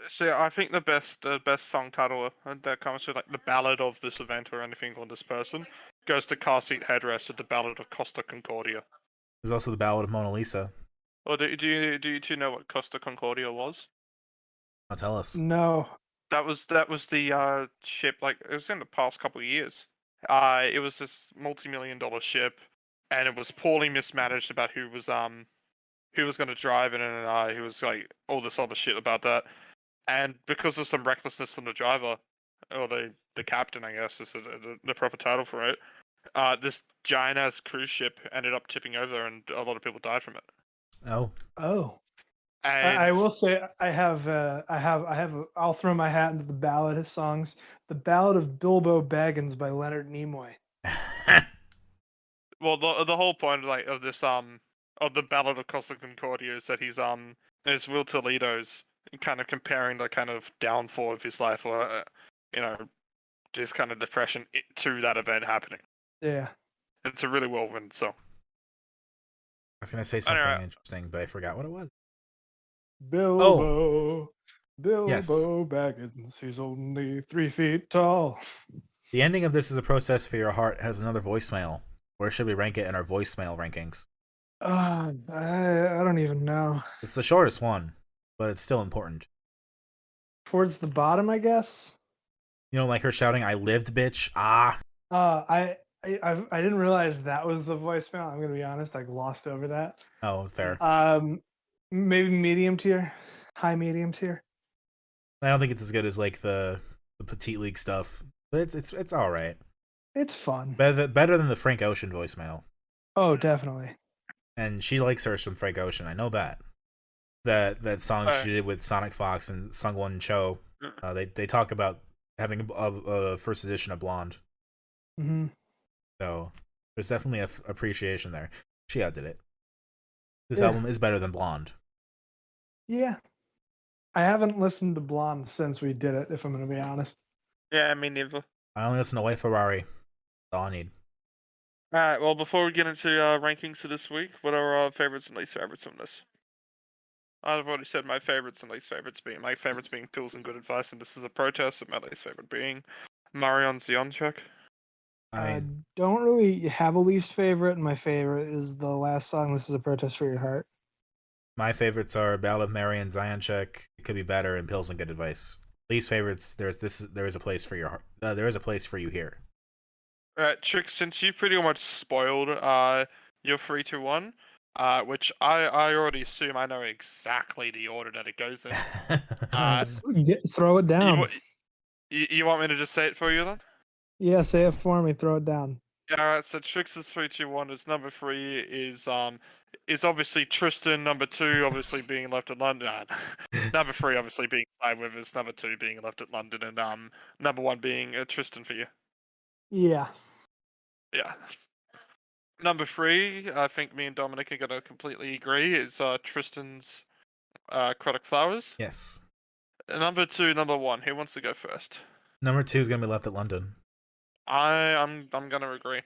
So I think the best song title that comes with like the ballad of this event or anything on this person goes to Car Seat Headrest at the Ballad of Costa Concordia. There's also the Ballad of Mona Lisa. Or do you know what Costa Concordia was? I'll tell us. No. That was the ship. Like it was in the past couple of years. It was this multi-million-dollar ship, and it was poorly mismanaged about who was going to drive it, and who was like all this other shit about that. And because of some recklessness from the driver, or the captain, I guess is the proper title for it, this giant ass cruise ship ended up tipping over, and a lot of people died from it. Oh. And I will say I'll throw my hat into the ballad of songs. The Ballad of Bilbo Baggins by Leonard Nimoy. Well, the whole point of this of the Ballad of Costa Concordia is that is Will Toledo's kind of comparing the kind of downfall of his life, or just kind of depression to that event happening. Yeah. It's a really well written song. I was gonna say something interesting, but I forgot what it was. Bilbo Yes. Baggins, he's only 3 feet tall. The ending of This Is a Process for Your Heart has another voicemail. Where should we rank it in our voicemail rankings? I don't even know. It's the shortest one, but it's still important. Towards the bottom, I guess. You know, like her shouting, "I lived, bitch." Ah. I didn't realize that was the voicemail. I'm gonna be honest, I glossed over that. Oh, it's fair. Maybe medium tier, high medium tier. I don't think it's as good as like the Petite League stuff, but it's all right. It's fun. Better than the Frank Ocean voicemail. Oh, definitely. and she likes her some Frank Ocean. I know that. That song she did with Sonic Fox and Sungwon Cho. They talk about having a first edition of Blonde. Mm-hmm. So there's definitely a appreciation there. She outdid it. This Yeah. album is better than Blonde. Yeah. I haven't listened to Blonde since we did it, if I'm going to be honest. Yeah, me neither. I only listen to White Ferrari. That's all I need. Alright, well, before we get into rankings for this week, what are our favorites and least favorites from this? I've already said my favorites and least favorites being my favorites being Pills and Good Advice, and this is a protest, and my least favorite being Marion's the Uncheck. I don't really have a least favorite, and my favorite is the last song, This Is a Protest for Your Heart. My favorites are Ballad of Marion, Zion Check, It Could Be Better, and Pills and Good Advice. Least favorites, there is a place for your heart. There is a place for you here. Alright, Trick, since you pretty much spoiled your 3 to 1, which I already assume I know exactly the order that it goes in. Throw it down. You want me to just say it for you then? Yeah, say it for me. Throw it down. Alright, so Trix's 3 2 1 is number 3 is obviously Tristen, number 2 obviously being Left at London. Number 3 obviously being Sly Withers, number 2 being Left at London, and number 1 being Tristen for you. Yeah. Yeah. Number 3, I think me and Dominic are gonna completely agree, is Tristen's Aquatic Flowers. Yes. Number 2, number 1. Who wants to go first? Number 2 is gonna be Left at London. I'm gonna agree.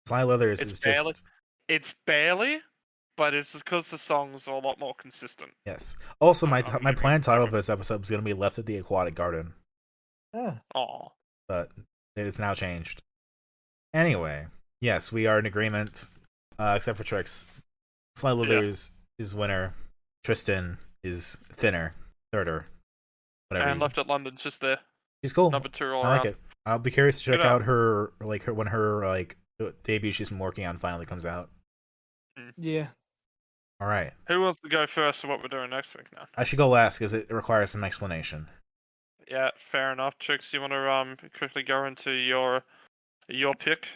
Sly Withers is barely, just. It's barely, but it's because the songs are a lot more consistent. Yes. Also, my planned title of this episode is gonna be Left at the Aquatic Garden. Yeah. Aw. But it is now changed. Anyway, yes, we are in agreement, except for Trix. Sly Withers is winner. Tristen is thinner, thirder, whatever. And Left at London's just there. She's cool. Number 2 all I around. like it. I'll be curious to check out her when her debut she's been working on finally comes out. Yeah. All right. Who wants to go first for what we're doing next week now? I should go last because it requires some explanation. Yeah, fair enough. Trix, you want to quickly go into your pick?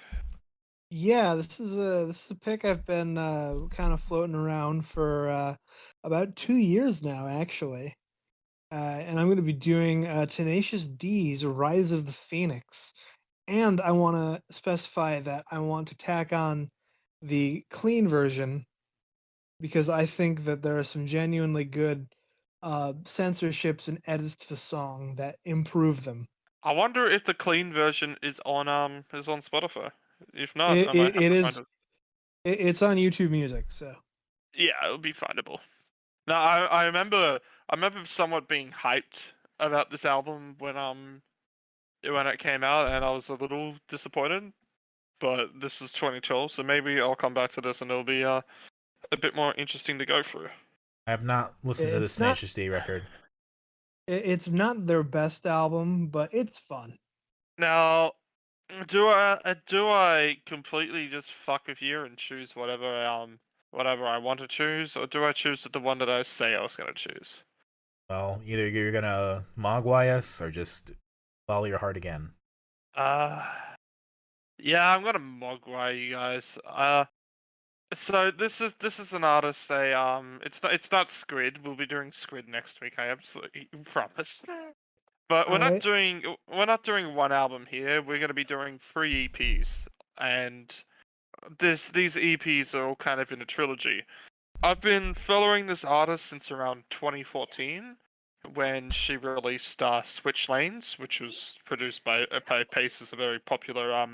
Yeah, this is a pick I've been kind of floating around for about 2 years now, actually. And I'm going to be doing Tenacious D's Rise of the Phoenix. And I want to specify that I want to tack on the clean version because I think that there are some genuinely good censorships and edits to the song that improve them. I wonder if the clean version is on Spotify. If not, I might have It to is. find it. It's on YouTube Music, so. Yeah, it'll be findable. No, I remember somewhat being hyped about this album when it came out, and I was a little disappointed. But this is 2012, so maybe I'll come back to this, and it'll be a bit more interesting to go through. I have not listened to this Tenacious D record. It's not their best album, but it's fun. Now, do I completely just fuck with you and choose whatever I want to choose, or do I choose the one that I say I was gonna choose? Well, either you're gonna mogwai us or just follow your heart again. Yeah, I'm gonna mogwai you guys. So this is an artist. It's not Squid. We'll be doing Squid next week. I absolutely promise. But we're not doing one album here. We're gonna be doing 3 EPs, and these EPs are all kind of in a trilogy. I've been following this artist since around 2014, when she released Switch Lanes, which was produced by Pace, is a very popular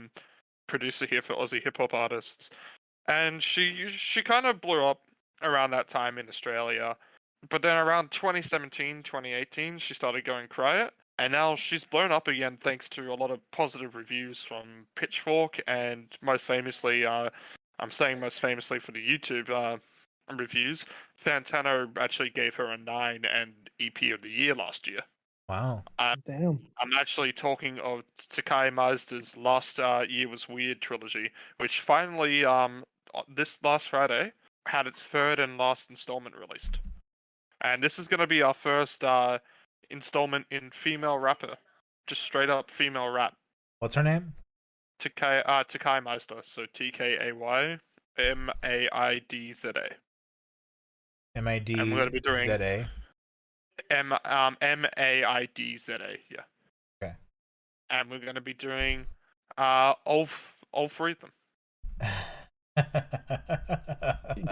producer here for Aussie hip hop artists. And she kind of blew up around that time in Australia. But then around 2017, 2018, she started going quiet. And now she's blown up again thanks to a lot of positive reviews from Pitchfork, and most famously, I'm saying most famously for the YouTube reviews, Fantano actually gave her a 9 and EP of the year last year. Wow. Damn. I'm actually talking of Takai Mazda's Last Year Was Weird trilogy, which finally, this last Friday, had its 3rd and last installment released. And this is going to be our first installment in female rapper. Just straight up female rap. What's her name? Takai Mazda, so TKAY MAIDZA. And we're going to be doing MIDZA. MAIDZA. Yeah. Okay. And we're going to be doing all three of them.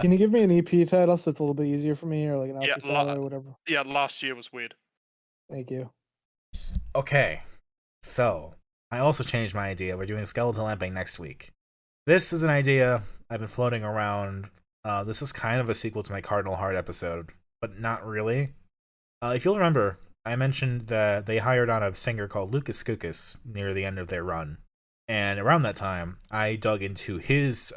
Can you give me an EP title so it's a little bit easier for me, or like an Yeah, album title or whatever? Yeah, last year was weird. Thank you. Okay, so I also changed my idea. We're doing skeletal lamping next week. This is an idea I've been floating around. This is kind of a sequel to my Cardinal Heart episode, but not really. If you'll remember, I mentioned that they hired on a singer called Lucas Skoukas near the end of their run. And around that time, I dug into his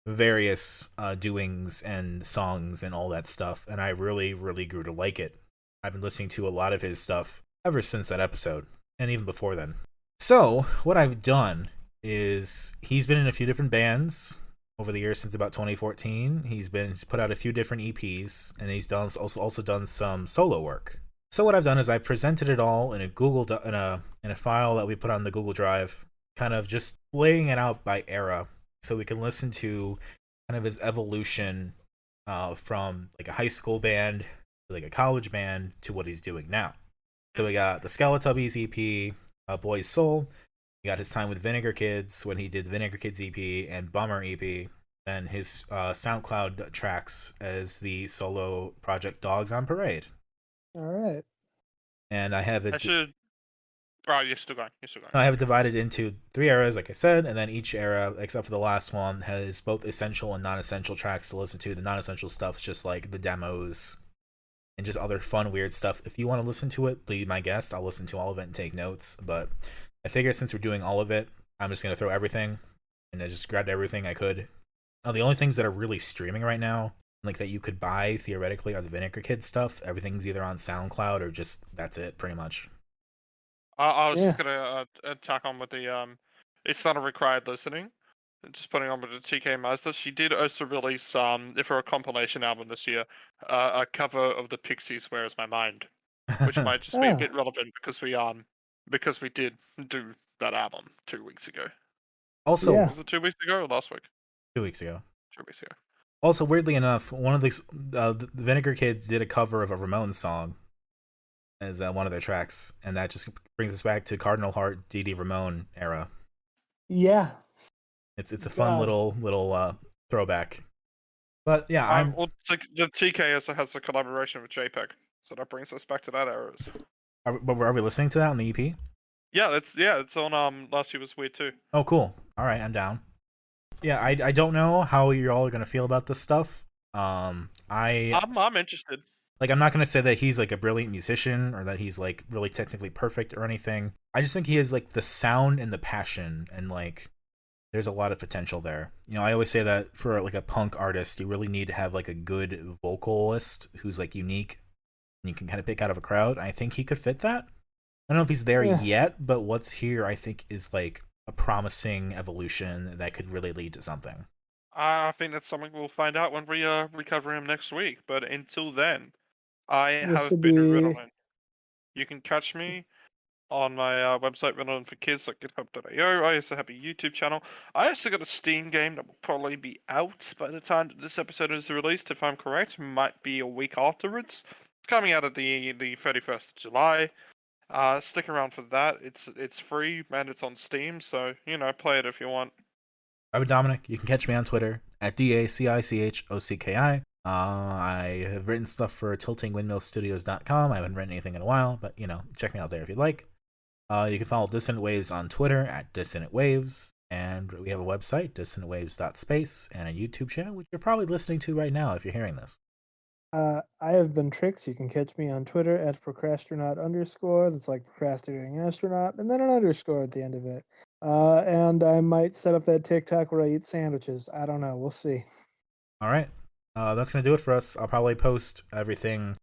various doings and songs and all that stuff, and I really, really grew to like it. I've been listening to a lot of his stuff ever since that episode, and even before then. So, what I've done is he's been in a few different bands over the years since about 2014. He's put out a few different EPs, and he's also done some solo work. So what I've done is I presented it all in a in a file that we put on the Google Drive, kind of just laying it out by era, so we can listen to kind of his evolution from like a high school band to like a college band to what he's doing now. So we got the Skeletubbies EP, Boy's Soul. We got his time with Vinegar Kids when he did Vinegar Kids EP and Bummer EP. Then his SoundCloud tracks as the solo project Dogs on Parade. All right. And I have it. I should. Oh, you're still going. You're still going. I have it divided into 3 eras, like I said, and then each era, except for the last one, has both essential and non-essential tracks to listen to. The non-essential stuff is just like the demos and just other fun, weird stuff. If you want to listen to it, be my guest. I'll listen to all of it and take notes. But I figure since we're doing all of it, I'm just going to throw everything, and I just grabbed everything I could. The only things that are really streaming right now, like that you could buy theoretically, are the Vinegar Kids stuff. Everything's either on SoundCloud or just that's it, pretty much. I was just gonna tack on with the it's not a required listening. Just putting on with the TK Mazda. She did also release for a compilation album this year, a cover of the Pixies' "Where Is My Mind," which might just be a bit relevant because we did do that album 2 weeks ago. Also, was it 2 weeks ago or last week? 2 weeks ago. 2 weeks ago. Also, weirdly enough, one of the Vinegar Kids did a cover of a Ramones song as one of their tracks, and that just brings us back to Cardinal Heart, D.D. Ramone era. Yeah, it's a fun little throwback. But yeah, well, the TK also has a collaboration with JPEG, so that brings us back to that era. Are we listening to that on the EP? Yeah, it's on Last Year Was Weird too. Oh, cool. All right, I'm down. Yeah, I don't know how you all are gonna feel about this stuff. I'm interested. Like, I'm not gonna say that he's like a brilliant musician or that he's like really technically perfect or anything. I just think he has like the sound and the passion, and like there's a lot of potential there. You know, I always say that for like a punk artist, you really need to have like a good vocalist who's like unique and you can kind of pick out of a crowd. I think he could fit that. I don't know if he's there yet, but what's here I think is like a promising evolution that could really lead to something. I think that's something we'll find out when we recover him next week. But until then, I have been Ritalin. You can catch me on my website, Ritalin for Kids, at github.io. I also have a YouTube channel. I also got a Steam game that will probably be out by the time that this episode is released, if I'm correct. Might be a week afterwards. It's coming out at the 31st of July. Stick around for that. It's free and it's on Steam, so play it if you want. I'm Dominic. You can catch me on Twitter at DACICHOCKI. I have written stuff for tiltingwindmillstudios.com. I haven't written anything in a while, but check me out there if you'd like. You can follow Dissonant Waves on Twitter at Dissonant Waves, and we have a website, dissonantwaves.space, and a YouTube channel, which you're probably listening to right now if you're hearing this. I have been Trix. You can catch me on Twitter at procrastinaut_. That's like procrastinating astronaut, and then an underscore at the end of it. And I might set up that TikTok where I eat sandwiches. I don't know. We'll see. All right. That's gonna do it for us. I'll probably post everything,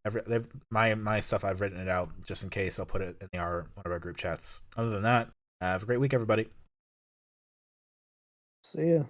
my stuff. I've written it out just in case. I'll put it in one of our group chats. Other than that, have a great week, everybody. See ya.